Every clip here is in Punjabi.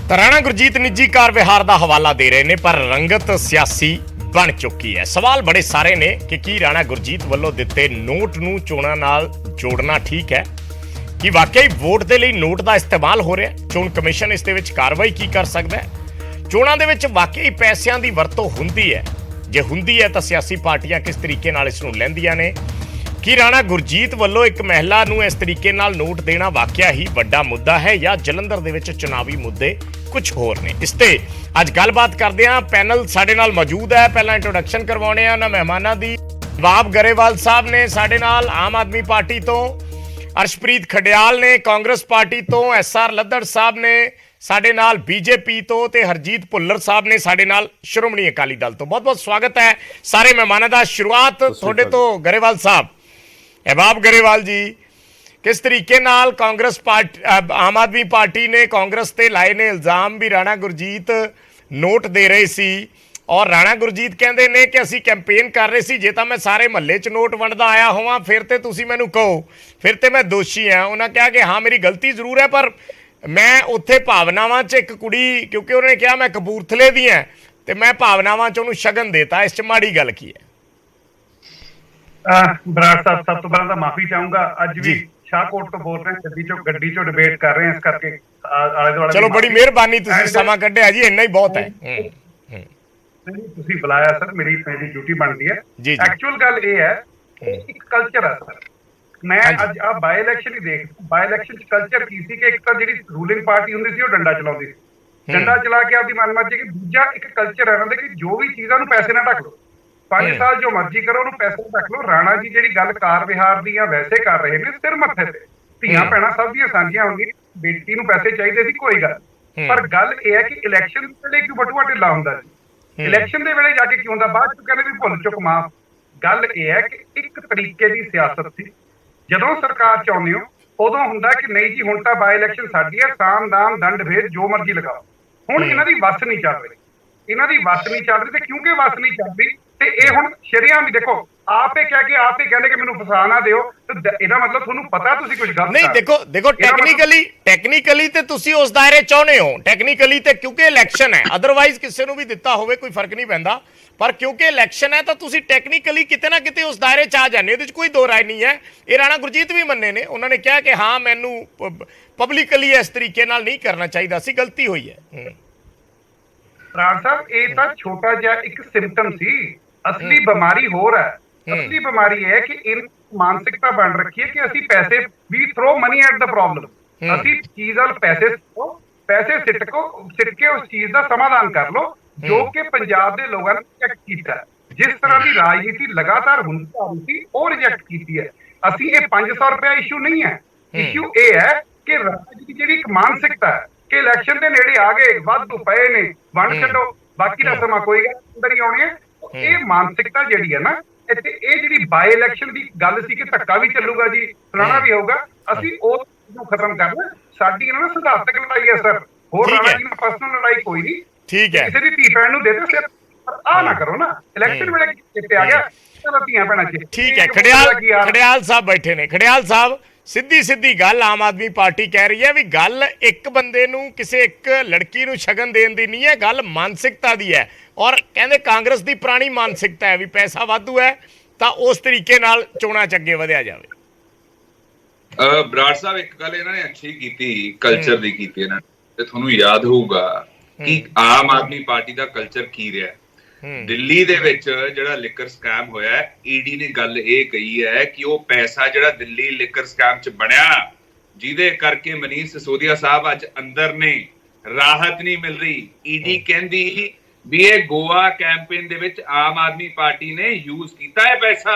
ਤਾਂ ਰਾਣਾ ਗੁਰਜੀਤ ਨਿੱਜੀ ਕਾਰ ਵਿਹਾਰ ਦਾ ਹਵਾਲਾ ਦੇ ਰਹੇ ਨੇ, ਪਰ ਰੰਗਤ ਸਿਆਸੀ ਬਣ ਚੁੱਕੀ ਹੈ। ਸਵਾਲ ਬੜੇ ਸਾਰੇ ਨੇ ਕਿ ਕੀ ਰਾਣਾ ਗੁਰਜੀਤ ਵੱਲੋਂ ਦਿੱਤੇ ਨੋਟ ਨੂੰ ਚੋਣਾਂ ਨਾਲ ਜੋੜਨਾ ਠੀਕ ਹੈ? ਕਿ ਵਾਕਈ ਵੋਟ ਦੇ ਲਈ ਨੋਟ ਦਾ ਇਸਤੇਮਾਲ ਹੋ ਰਿਹਾ? ਚੋਣ ਕਮਿਸ਼ਨ ਇਸ ਦੇ ਵਿੱਚ ਕਾਰਵਾਈ ਕੀ ਕਰ ਸਕਦਾ ਹੈ? ਚੋਣਾਂ ਦੇ ਵਿੱਚ ਵਾਕਈ ਪੈਸਿਆਂ ਦੀ ਵਰਤੋਂ ਹੁੰਦੀ ਹੈ? ਜੇ ਹੁੰਦੀ ਹੈ ਤਾਂ ਸਿਆਸੀ ਪਾਰਟੀਆਂ ਕਿਸ ਤਰੀਕੇ ਨਾਲ ਇਸ ਨੂੰ ਲੈਂਦੀਆਂ ਨੇ? ਕੀ ਰਾਣਾ ਗੁਰਜੀਤ ਵੱਲੋਂ ਇੱਕ ਮਹਿਲਾ ਨੂੰ ਇਸ ਤਰੀਕੇ ਨਾਲ ਨੋਟ ਦੇਣਾ ਵਾਕਿਆ ਹੀ ਵੱਡਾ ਮੁੱਦਾ ਹੈ ਜਾਂ ਜਲੰਧਰ ਦੇ ਵਿੱਚ ਚੁਣਾਵੀ ਮੁੱਦੇ ਕੁਝ ਹੋਰ ਨੇ? ਇਸ ਤੇ ਅੱਜ ਗੱਲਬਾਤ ਕਰਦੇ ਹਾਂ। ਪੈਨਲ ਸਾਡੇ ਨਾਲ ਮੌਜੂਦ ਹੈ। ਪਹਿਲਾਂ ਇੰਟਰੋਡਕਸ਼ਨ ਕਰਵਾਉਣੇ ਆ ਉਹਨਾਂ ਮਹਿਮਾਨਾਂ ਦੀ। ਬਾਬ ਗਰੇਵਾਲ ਸਾਹਿਬ ਨੇ ਸਾਡੇ ਨਾਲ ਆਮ ਆਦਮੀ ਪਾਰਟੀ ਤੋਂ, ਅਰਸ਼ਪ੍ਰੀਤ ਖਡਿਆਲ ਨੇ ਕਾਂਗਰਸ ਪਾਰਟੀ ਤੋਂ, SR ਲੱਦੜ ਸਾਹਿਬ ਨੇ ਸਾਡੇ ਨਾਲ BJP ਤੋਂ, ਤੇ ਹਰਜੀਤ ਭੁੱਲਰ ਸਾਹਿਬ ਨੇ ਸਾਡੇ ਨਾਲ ਸ਼੍ਰੋਮਣੀ ਅਕਾਲੀ ਦਲ ਤੋਂ। ਬਹੁਤ ਬਹੁਤ ਸਵਾਗਤ ਹੈ ਸਾਰੇ ਮਹਿਮਾਨਾਂ ਦਾ। ਸ਼ੁਰੂਆਤ ਤੁਹਾਡੇ ਤੋਂ ਗਰੇਵਾਲ ਸਾਹਿਬ। ਅਹਿਬਾਬ ਗਰੇਵਾਲ ਜੀ, ਕਿਸ ਤਰੀਕੇ ਨਾਲ ਕਾਂਗਰਸ ਪਾਰਟੀ, ਆਮ ਆਦਮੀ ਪਾਰਟੀ ਨੇ ਕਾਂਗਰਸ ਤੇ ਲਾਏ ਨੇ ਇਲਜ਼ਾਮ ਵੀ ਰਾਣਾ ਗੁਰਜੀਤ ਨੋਟ ਦੇ ਰਹੇ ਸੀ, ਔਰ ਰਾਣਾ ਗੁਰਜੀਤ ਕਹਿੰਦੇ ਨੇ ਕਿ ਅਸੀਂ ਕੈਂਪੇਨ ਕਰ ਰਹੇ ਸੀ, ਜੇ ਤਾਂ ਮੈਂ ਸਾਰੇ ਮਹੱਲੇ 'ਚ ਨੋਟ ਵੰਡਦਾ ਆਇਆ ਹੋਵਾਂ ਫਿਰ ਤੇ ਤੁਸੀਂ ਮੈਨੂੰ ਕਹੋ, ਫਿਰ ਤੇ ਮੈਂ ਦੋਸ਼ੀ ਹਾਂ। ਉਹਨਾਂ ਕਿਹਾ ਕਿ ਹਾਂ ਮੇਰੀ ਗਲਤੀ ਜ਼ਰੂਰ ਹੈ, ਪਰ ਮੈਂ ਉੱਥੇ ਭਾਵਨਾਵਾਂ 'ਚ ਇੱਕ ਕੁੜੀ, ਕਿਉਂਕਿ ਉਹਨੇ ਕਿਹਾ ਮੈਂ ਕਪੂਰਥਲੇ ਦੀ ਹਾਂ, ਤੇ ਮੈਂ ਭਾਵਨਾਵਾਂ 'ਚ ਉਹਨੂੰ ਸ਼ਗਨ ਦੇਤਾ। ਇਸ 'ਚ ਮਾੜੀ ਗੱਲ ਕੀ ਹੈ? ਬਰਾੜ ਸਾਹਿਬ, ਸਭ ਤੋਂ ਪਹਿਲਾਂ ਤਾਂ ਮਾਫੀ ਚਾਹੂੰਗਾ। ਅੱਜ ਵੀ ਸ਼ਾਹਕੋਟ ਤੋਂ ਬੋਲ ਰਹੇ ਹਾਂ, ਗੱਡੀ ਚੋਂ ਡਿਬੇਟ ਕਰ ਰਹੇ ਹਾਂ, ਇਸ ਕਰਕੇ ਆਲੇ ਦੁਆਲੇ। ਚਲੋ ਬੜੀ ਮਿਹਰਬਾਨੀ, ਤੁਸੀਂ ਸਮਾਂ ਕੱਢਿਆ ਜੀ, ਇੰਨਾ ਹੀ ਬਹੁਤ ਹੈ। ਤੁਸੀਂ ਬੁਲਾਇਆ ਸਰ, ਮੇਰੀ ਡਿਊਟੀ ਬਣਦੀ ਹੈ। ਐਕਚੁਅਲ ਗੱਲ ਇਹ ਹੈ ਕਿ ਇੱਕ ਕਲਚਰ ਹੈ ਸਰ। ਮੈਂ ਅੱਜ ਆ ਬਾਈ ਇਲੈਕਸ਼ਨ ਹੀ ਦੇਖ, ਬਾਈ ਇਲੈਕਸ਼ਨ ਚ ਕਲਚਰ ਕੀ ਸੀ ਕਿ ਇੱਕ ਤਾਂ ਜਿਹੜੀ ਰੂਲਿੰਗ ਪਾਰਟੀ ਹੁੰਦੀ ਸੀ ਉਹ ਡੰਡਾ ਚਲਾਉਂਦੀ ਸੀ, ਡੰਡਾ ਚਲਾ ਕੇ ਆਪਦੀ ਮਨਮਰਜ਼ੀ। ਕਿ ਦੂਜਾ ਇੱਕ ਕਲਚਰ ਹੈ ਕਿ ਜੋ ਵੀ ਚੀਜ਼ਾਂ ਨੂੰ ਪੈਸੇ ਨਾਲ ਢੱਕ ਲਓ, 5 ਸਾਲ ਜੋ ਮਰਜ਼ੀ ਕਰੋ ਉਹਨੂੰ ਪੈਸੇ ਨਾਲ ਢੱਕ ਲਓ। ਰਾਣਾ ਜੀ ਜਿਹੜੀ ਗੱਲ ਕਾਰ ਵਿਹਾਰ ਦੀ ਆ ਵੈਸੇ ਕਰ ਰਹੇ ਨੇ, ਸਿਰ ਮੱਥੇ ਤੇ। ਧੀਆਂ ਭੈਣਾਂ ਸਭ ਦੀਆਂ ਸਾਂਝੀਆਂ ਹੁੰਦੀਆਂ, ਬੇਟੀ ਨੂੰ ਪੈਸੇ ਚਾਹੀਦੇ ਸੀ, ਕੋਈ ਗੱਲ, ਪਰ ਗੱਲ ਇਹ ਹੈ ਕਿ ਇਲੈਕਸ਼ਨ ਵੇਲੇ ਕਿਉਂ ਬਟੂਆ ਢਿੱਲਾ ਹੁੰਦਾ ਸੀ, ਇਲੈਕਸ਼ਨ ਦੇ ਵੇਲੇ ਜਾ ਕੇ ਕਿਉਂ ਹੁੰਦਾ, ਬਾਅਦ ਚ ਕਹਿੰਦੇ ਵੀ ਭੁੱਲ ਚੁੱਕ ਮਾਫ। ਗੱਲ ਇਹ ਹੈ ਕਿ ਇੱਕ ਤਰੀਕੇ ਦੀ ਸਿਆਸਤ ਸੀ। ਜਦੋਂ ਸਰਕਾਰ ਚਾਹੁੰਦੇ ਹੋ ਉਦੋਂ ਹੁੰਦਾ ਕਿ ਨਹੀਂ ਜੀ ਹੁਣ ਤਾਂ ਬਾਈ ਇਲੈਕਸ਼ਨ ਸਾਡੀ ਹੈ, ਸਾਮ ਦਾਮ ਦੰਡ ਭੇਦ ਜੋ ਮਰਜ਼ੀ ਲਗਾਓ। ਹੁਣ ਇਹਨਾਂ ਦੀ ਵੱਸ ਨਹੀਂ ਚੱਲ ਰਹੀ, ਇਹਨਾਂ ਦੀ ਵੱਸ ਨਹੀਂ ਚੱਲ ਰਹੀ, ਤੇ ਕਿਉਂਕਿ ਵੱਸ ਨਹੀਂ ਚੱਲ ਰਹੀ ਤੇ ਇਹ ਹੁਣ ਸ਼ਰੇਆਮ ਵੀ ਦੇਖੋ, ਆਪੇ ਕਹਿ ਕੇ ਆਪੇ ਕਹਿੰਦੇ ਕਿ ਮੈਨੂੰ ਫਸਾ ਨਾ ਦਿਓ, ਤੇ ਇਹਦਾ ਮਤਲਬ ਤੁਹਾਨੂੰ ਪਤਾ ਤੁਸੀਂ ਕੁਝ ਗਲਤ ਨਹੀਂ। ਦੇਖੋ ਟੈਕਨੀਕਲੀ ਤੇ ਤੁਸੀਂ ਉਸ ਦਾਇਰੇ ਚਾਹੁੰਦੇ ਹੋ, ਟੈਕਨੀਕਲੀ ਤੇ, ਕਿਉਂਕਿ ਇਲੈਕਸ਼ਨ ਹੈ। ਅਦਰਵਾਈਜ਼ ਕਿਸੇ ਨੂੰ ਵੀ ਦਿੱਤਾ ਹੋਵੇ ਕੋਈ ਫਰਕ ਨਹੀਂ ਪੈਂਦਾ, ਪਰ ਕਿਉਂਕਿ ਇਲੈਕਸ਼ਨ ਹੈ ਤਾਂ ਤੁਸੀਂ ਟੈਕਨੀਕਲੀ ਕਿਤੇ ਨਾ ਕਿਤੇ ਉਸ ਦਾਇਰੇ 'ਚ ਆ ਜਾਂਦੇ। ਇਹਦੇ 'ਚ ਕੋਈ ਦੋ ਰਾਏ ਨਹੀਂ ਹੈ। ਇਹ ਰਾਣਾ ਗੁਰਜੀਤ ਵੀ ਮੰਨੇ ਨੇ, ਉਹਨਾਂ ਨੇ ਕਿਹਾ ਕਿ ਹਾਂ ਮੈਨੂੰ ਪਬਲਿਕਲੀ ਇਸ ਤਰੀਕੇ ਨਾਲ ਨਹੀਂ ਕਰਨਾ ਚਾਹੀਦਾ ਸੀ, ਗਲਤੀ ਹੋਈ ਹੈ। ਰਾਜ ਸਾਹਿਬ, ਇਹ ਤਾਂ ਛੋਟਾ ਜਿਹਾ ਇੱਕ ਸਿੰਪਟਮ ਸੀ, ਅਸਲੀ ਬਿਮਾਰੀ ਹੋਰ ਹੈ। ਅਸਲੀ ਬਿਮਾਰੀ ਇਹ ਹੈ ਕਿ ਇਹ ਮਾਨਸਿਕਤਾ ਬਣ ਰੱਖੀ ਹੈ ਕਿ ਅਸੀਂ ਪੈਸੇ, we throw money at the problem. ਅਸੀਂ ਚੀਜ਼ ਵੱਲ ਪੈਸੇ ਸਿੱਟ ਕੇ ਉਸ ਚੀਜ਼ ਦਾ ਸਮਾਧਾਨ ਕਰ ਲਓ, ਜੋ ਕਿ ਪੰਜਾਬ ਦੇ ਲੋਕਾਂ ਨੇ ਰਿਜੈਕਟ ਕੀਤਾ। ਜਿਸ ਤਰ੍ਹਾਂ ਦੀ ਰਾਜਨੀਤੀ ਲਗਾਤਾਰ ਹੁੰਦੀ ਆ ਰਹੀ ਸੀ ਉਹ ਰਿਜੈਕਟ ਕੀਤੀ ਹੈ। ਅਸੀਂ ਇਹ 500 ਰੁਪਇਆ ਇਸ਼ੂ ਨਹੀਂ ਹੈ, ਇਸ਼ੂ ਇਹ ਹੈ ਕਿ ਰਾਜ ਦੀ ਜਿਹੜੀ ਇੱਕ ਮਾਨਸਿਕਤਾ ਹੈ ਕਿ ਇਲੈਕਸ਼ਨ ਦੇ ਨੇੜੇ ਆ ਗਏ, ਵਾਧੂ ਪਏ ਨੇ, ਵੰਡ ਛੱਡੋ, ਬਾਕੀ ਦਾ ਸਮਾਂ ਕੋਈ ਗੱਲ ਅੰਦਰ ਹੀ ਆਉਣੀ ਹੈ। ਇਹ ਮਾਨਸਿਕਤਾ ਜਿਹੜੀ ਹੈ ਨਾ, ਇੱਥੇ ਇਹ ਜਿਹੜੀ ਬਾਈ ਇਲੈਕਸ਼ਨ ਦੀ ਗੱਲ ਸੀ ਕਿ ਧੱਕਾ ਵੀ ਚੱਲੂਗਾ ਜੀ, ਫਲਾਣਾ ਵੀ ਹੋਊਗਾ, ਅਸੀਂ ਉਹ ਨੂੰ ਖਤਮ ਕਰਨਾ। ਸਾਡੀ ਇਹਨਾਂ ਨਾਲ ਸਿਧਾਂਤਕ ਲੜਾਈ ਹੈ ਸਰ, ਹੋਰ ਰਾਣਾ ਜੀ ਨਾਲ ਪਰਸਨਲ ਲੜਾਈ ਕੋਈ ਨਹੀਂ। ਠੀਕ ਹੈ, ਕਿਸੇ ਦੀ ਧੀ ਭੈਣ ਨੂੰ ਦੇ ਦਿਓ ਸਿਰ, ਆ ਨਾ ਕਰੋ ਨਾ। ਇਲੈਕਸ਼ਨ ਵੇਲੇ ਕਿੱਥੇ ਆ ਗਿਆ ਧੀਆਂ ਭੈਣਾਂ ਚ। ਠੀਕ ਹੈ, ਖੜਿਆਲ ਸਾਹਿਬ ਬੈਠੇ ਨੇ। ਖੜਿਆਲ ਸਾਹਿਬ, ਸਿੱਧੀ ਗੱਲ ਆਮ ਆਦਮੀ ਪਾਰਟੀ ਕਹਿ ਰਹੀ ਹੈ ਵੀ ਗੱਲ ਇੱਕ ਬੰਦੇ ਨੂੰ, ਕਿਸੇ ਇੱਕ ਲੜਕੀ ਨੂੰ ਸ਼ਗਨ ਦੇਣ ਦੀ ਨਹੀਂ ਹੈ, ਗੱਲ ਮਾਨਸਿਕਤਾ ਦੀ ਹੈ। ਔਰ ਕਹਿੰਦੇ ਕਾਂਗਰਸ ਦੀ ਪੁਰਾਣੀ ਮਾਨਸਿਕਤਾ ਹੈ ਵੀ ਪੈਸਾ ਵਾਧੂ ਹੈ ਤਾਂ ਉਸ ਤਰੀਕੇ ਨਾਲ ਚੋਣਾਂ 'ਚ ਅੱਗੇ ਵਧਿਆ ਜਾਵੇ। ਬਰਾੜ ਸਾਹਿਬ, ਇੱਕ ਗੱਲ ਇਹਨਾਂ ਨੇ ਅੱਛੀ ਕੀਤੀ, ਕਲਚਰ ਦੀ ਕੀਤੀ ਇਹਨਾਂ ਨੇ, ਤੇ ਤੁਹਾਨੂੰ ਯਾਦ ਹੋਊਗਾ ਕਿ ਆਮ ਆਦਮੀ ਪਾਰਟੀ ਦਾ ਕਲਚਰ ਕੀ ਰਿਹਾ। ਦਿੱਲੀ ਦੇ ਵਿੱਚ ਜਿਹੜਾ ਲਿਕਰ ਸਕੈਮ ਹੋਇਆ, ਈਡੀ ਨੇ ਗੱਲ ਇਹ ਕਹੀ ਹੈ ਕਿ ਉਹ ਪੈਸਾ ਜਿਹੜਾ ਦਿੱਲੀ ਲਿਕਰ ਸਕੈਮ 'ਚ ਬਣਿਆ, ਜਿਹਦੇ ਕਰਕੇ ਮਨੀਸ਼ ਸਿਸੋਦੀਆ ਸਾਹਿਬ ਅੱਜ ਅੰਦਰ ਨੇ, ਰਾਹਤ ਨਹੀਂ ਮਿਲ ਰਹੀ। ਈਡੀ ਕਹਿੰਦੀ ਵੀ ਇਹ ਗੋਆ ਕੈਂਪੇਨ ਦੇ ਵਿੱਚ ਆਮ ਆਦਮੀ ਪਾਰਟੀ ਨੇ ਯੂਜ਼ ਕੀਤਾ ਹੈ ਪੈਸਾ।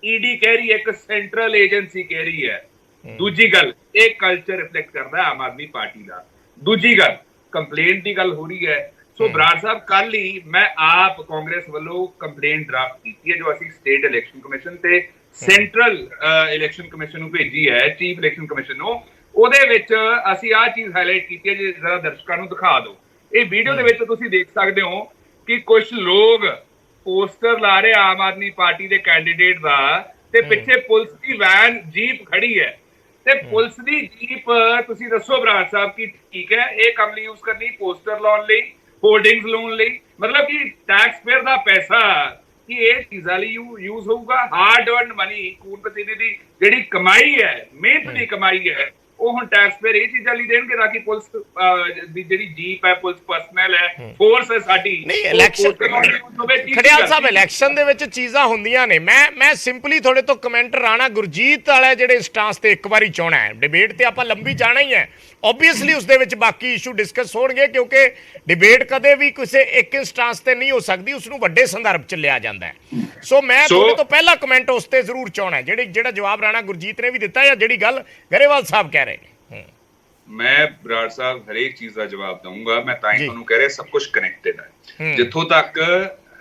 ਈਡੀ ਕਹਿ ਰਹੀ ਹੈ, ਇੱਕ ਸੈਂਟਰਲ ਏਜੰਸੀ ਕਹਿ ਰਹੀ ਹੈ। ਦੂਜੀ ਗੱਲ, ਇਹ ਕਲਚਰ ਰਿਫਲੈਕਟ ਕਰਦਾ ਆਮ ਆਦਮੀ ਪਾਰਟੀ ਦਾ। ਦੂਜੀ ਗੱਲ, ਕੰਪਲੇਂਟ ਦੀ ਗੱਲ ਹੋ ਰਹੀ ਹੈ। ਸੋ ਬਰਾੜ ਸਾਹਿਬ, ਕੱਲ ਹੀ ਮੈਂ ਆਪ ਕਾਂਗਰਸ ਵੱਲੋਂ ਕੰਪਲੇਂਟ ਡਰਾਫਟ ਕੀਤੀ ਹੈ, ਜੋ ਅਸੀਂ ਸਟੇਟ ਇਲੈਕਸ਼ਨ ਕਮਿਸ਼ਨ ਤੇ ਸੈਂਟਰਲ ਇਲੈਕਸ਼ਨ ਕਮਿਸ਼ਨ ਨੂੰ ਭੇਜੀ ਹੈ, ਚੀਫ ਇਲੈਕਸ਼ਨ ਕਮਿਸ਼ਨ ਨੂੰ। ਉਹਦੇ ਵਿੱਚ ਅਸੀਂ ਆਹ ਚੀਜ਼ ਹਾਈਲਾਈਟ ਕੀਤੀ ਹੈ, ਜੇ ਜ਼ਰਾ ਦਰਸ਼ਕਾਂ ਨੂੰ ਦਿਖਾ ਦਿਓ। ਇਹ ਵੀਡੀਓ ਦੇ ਵਿੱਚ ਤੁਸੀਂ ਦੇਖ ਸਕਦੇ ਹੋ ਕਿ ਕੁਝ ਲੋਕ ਪੋਸਟਰ ਲਾ ਰਹੇ ਆਮ ਆਦਮੀ ਪਾਰਟੀ ਦੇ ਕੈਂਡੀਡੇਟ ਦਾ, ਤੇ ਪਿੱਛੇ ਪੁਲਿਸ ਦੀ ਵੈਨ, ਜੀਪ ਖੜੀ ਹੈ। ਤੇ ਪੁਲਿਸ ਦੀ ਜੀਪ ਤੁਸੀਂ ਦੱਸੋ ਬਰਾੜ ਸਾਹਿਬ ਕੀ ਠੀਕ ਹੈ ਇਹ ਕੰਮ ਲਈ ਯੂਜ਼ ਕਰਨੀ, ਪੋਸਟਰ ਲਾਉਣ ਲਈ, ਹੋਰਡਿੰਗਸ ਲਾਉਣ ਲਈ, ਮਤਲਬ ਕਿ ਟੈਕਸ ਪੇਅਰ ਦਾ ਪੈਸਾ ਕਿ ਇਹ ਚੀਜ਼ਾਂ ਲਈ ਯੂਜ਼ ਹੋਊਗਾ। ਹਾਰਡ ਅਰਨਡ ਮਨੀ, ਖੂਨ ਪਸੀਨੇ ਦੀ ਜਿਹੜੀ ਕਮਾਈ ਹੈ, ਮਿਹਨਤ ਦੀ ਕਮਾਈ ਹੈ, ਉਹ ਹੁਣ ਟੈਕਸ ਪੇਅਰ ਇਹ ਚੀਜ਼ਾਂ ਲਈ ਦੇਣਗੇ ਤਾਂ ਕਿ ਪੁਲਿਸ ਦੀ ਜਿਹੜੀ ਜੀਪ ਹੈ, ਪੁਲਿਸ ਪਰਸਨਲ ਹੈ, ਫੋਰਸ ਹੈ ਸਾਡੀ। ਨਹੀਂ ਇਲੈਕਸ਼ਨ ਖੜਿਆਲ ਸਾਹਿਬ ਇਲੈਕਸ਼ਨ ਦੇ ਵਿੱਚ ਚੀਜ਼ਾਂ ਹੁੰਦੀਆਂ ਨੇ। ਮੈਂ ਸਿੰਪਲੀ ਤੁਹਾਡੇ ਤੋਂ ਕਮੈਂਟ ਰਾਣਾ ਗੁਰਜੀਤ ਵਾਲੇ ਜਿਹੜੇ ਸਟਾਂਸ ਤੇ ਇੱਕ ਵਾਰੀ ਚਾਹਣਾ ਹੈ। ਡਿਬੇਟ ਤੇ ਆਪਾਂ ਲੰਬੀ ਜਾਣਾ ਹੀ ਹੈ, ਓਬਵੀਅਸਲੀ ਉਸ ਦੇ ਵਿੱਚ ਬਾਕੀ ਇਸ਼ੂ ਡਿਸਕਸ ਹੋਣਗੇ ਕਿਉਂਕਿ ਡਿਬੇਟ ਕਦੇ ਵੀ ਕਿਸੇ ਇੱਕ ਸਟਾਂਸ ਤੇ ਨਹੀਂ ਹੋ ਸਕਦੀ, ਉਸ ਨੂੰ ਵੱਡੇ ਸੰਦਰਭ 'ਚ ਲਿਆ ਜਾਂਦਾ ਹੈ। ਸੋ ਮੈਂ ਤੁਹਾਡੇ ਤੋਂ ਪਹਿਲਾ ਕਮੈਂਟ ਉਸ ਤੇ ਜ਼ਰੂਰ ਚਾਹਣਾ ਜਿਹੜਾ ਜਵਾਬ ਰਾਣਾ ਗੁਰਜੀਤ ਨੇ ਵੀ ਦਿੱਤਾ ਜਾਂ ਜਿਹੜੀ ਗੱਲ ਗਰੇਵਾਲ ਸਾਹਿਬ ਕਹਿ ਰਹੇ ਨੇ। ਮੈਂ ਬਰਾੜ ਸਾਹਿਬ ਹਰੇਕ ਚੀਜ਼ ਦਾ ਜਵਾਬ ਦਊਂਗਾ। ਮੈਂ ਤਾਂ ਹੀ ਤੁਹਾਨੂੰ ਕਹਿ ਰਿਹਾ ਸਭ ਕੁਝ ਕਨੈਕਟਡ ਹੈ। ਜਿੱਥੋਂ ਤੱਕ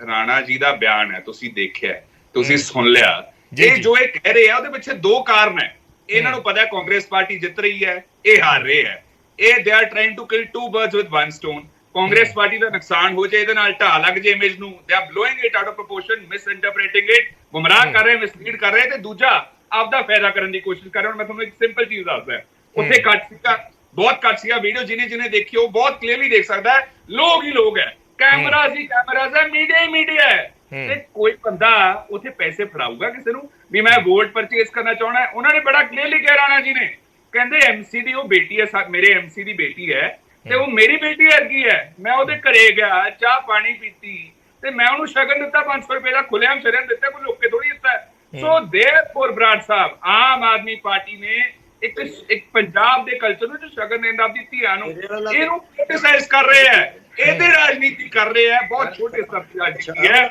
ਰਾਣਾ ਜੀ ਦਾ ਬਿਆਨ ਹੈ ਤੁਸੀਂ ਦੇਖਿਆ, ਤੁਸੀਂ ਸੁਣ ਲਿਆ, ਇਹ ਜੋ ਇਹ ਕਹਿ ਰਹੇ ਆ ਉਹਦੇ ਪਿੱਛੇ ਦੋ ਕਾਰਨ ਹੈ। ਇਹਨਾਂ ਨੂੰ ਪਤਾ ਹੈ ਕਾਂਗਰਸ ਪਾਰਟੀ ਜਿੱਤ ਰਹੀ ਹੈ, ਇਹ ਹਾਰ ਰਹੇ ਹੈ। ਇਹ they are trying to kill two birds with one stone. Congress party ਦਾ ਨੁਕਸਾਨ ਹੋ ਜਾਏ, ਇਹਦੇ ਨਾਲ ਢਾਹ ਲੱਗ ਜਾਏ ਇਮੇਜ ਨੂੰ, they are blowing it out of proportion, misinterpreting it, ਗੁੰਮਰਾਹ ਕਰ ਰਹੇ, ਮਿਸਲੀਡ ਕਰ ਰਹੇ, ਤੇ ਦੂਜਾ ਆਪਦਾ ਫਾਇਦਾ ਕਰਨ ਦੀ ਕੋਸ਼ਿਸ਼ ਕਰ ਰਹੇ। ਹੁਣ ਮੈਂ ਤੁਹਾਨੂੰ ਇੱਕ ਸਿੰਪਲ ਚੀਜ਼ ਦੱਸਦਾ, ਉੱਥੇ ਕੱਟ ਸੀਗਾ, ਬਹੁਤ ਘੱਟ ਸੀਗਾ ਵੀਡੀਓ, ਜਿਹਨੇ ਦੇਖੀ ਉਹ ਬਹੁਤ ਕਲੀਅਰਲੀ ਦੇਖ ਸਕਦਾ ਹੈ। ਲੋਕ ਹੀ ਲੋਕ ਹੈ, ਕੈਮਰਾ ਸੀ ਕੈਮਰਾਜ਼ ਹੈ, ਮੀਡੀਆ ਹੀ ਮੀਡੀਆ ਹੈ। ਤੇ ਕੋਈ ਬੰਦਾ ਉੱਥੇ ਪੈਸੇ ਫੜਾਊਗਾ ਕਿਸੇ ਨੂੰ ਵੀ ਮੈਂ ਵੋਟ ਪਰਚੇਸ ਕਰਨਾ ਚਾਹਣਾ। ਉਹਨਾਂ ਨੇ ਬੜਾ ਕਲੀਅਰਲੀ ਕਿਹਾ ਰਾਣਾ ਜੀ ਨੇ, ਕਹਿੰਦੇ ਐਮਸੀ ਦੀ ਉਹ ਬੇਟੀ ਹੈ, ਮੇਰੇ ਐਮਸੀ ਦੀ ਬੇਟੀ ਹੈ ਤੇ ਉਹ ਮੇਰੀ ਬੇਟੀ ਵਰਗੀ ਹੈ। ਮੈਂ ਉਹਦੇ ਘਰੇ ਗਿਆ, ਚਾਹ ਪਾਣੀ ਪੀਤੀ ਤੇ ਮੈਂ ਉਹਨੂੰ ਸ਼ਗਨ ਦਿੱਤਾ 500 ਰੁਪਏ ਦਾ, ਖੁੱਲ੍ਹੇਆਮ ਸ਼ਗਨ ਦਿੱਤਾ, ਕੋਈ ਲੋਕੇ ਥੋੜੀ ਦਿੱਤਾ। ਸੋ ਦੇਅਰਫੋਰ ਬਰਾੜ ਸਾਹਿਬ, ਆਮ ਆਦਮੀ ਪਾਰਟੀ ਨੇ ਇੱਕ ਪੰਜਾਬ ਦੇ ਕਲਚਰ ਨੂੰ ਜੋ ਸ਼ਗਨ ਦਿੰਦਾ ਆਪਣੀ ਧੀਆਂ ਨੂੰ, ਇਹਨੂੰ ਕ੍ਰਿਟਿਸਾਈਜ਼ ਕਰ ਰਹੇ ਹੈ, ਇਹਦੇ ਰਾਜਨੀਤੀ ਕਰ ਰਹੇ ਹੈ, ਬਹੁਤ ਛੋਟੇ ਸਤਰ ਦੀ ਰਾਜਨੀਤੀ ਹੈ।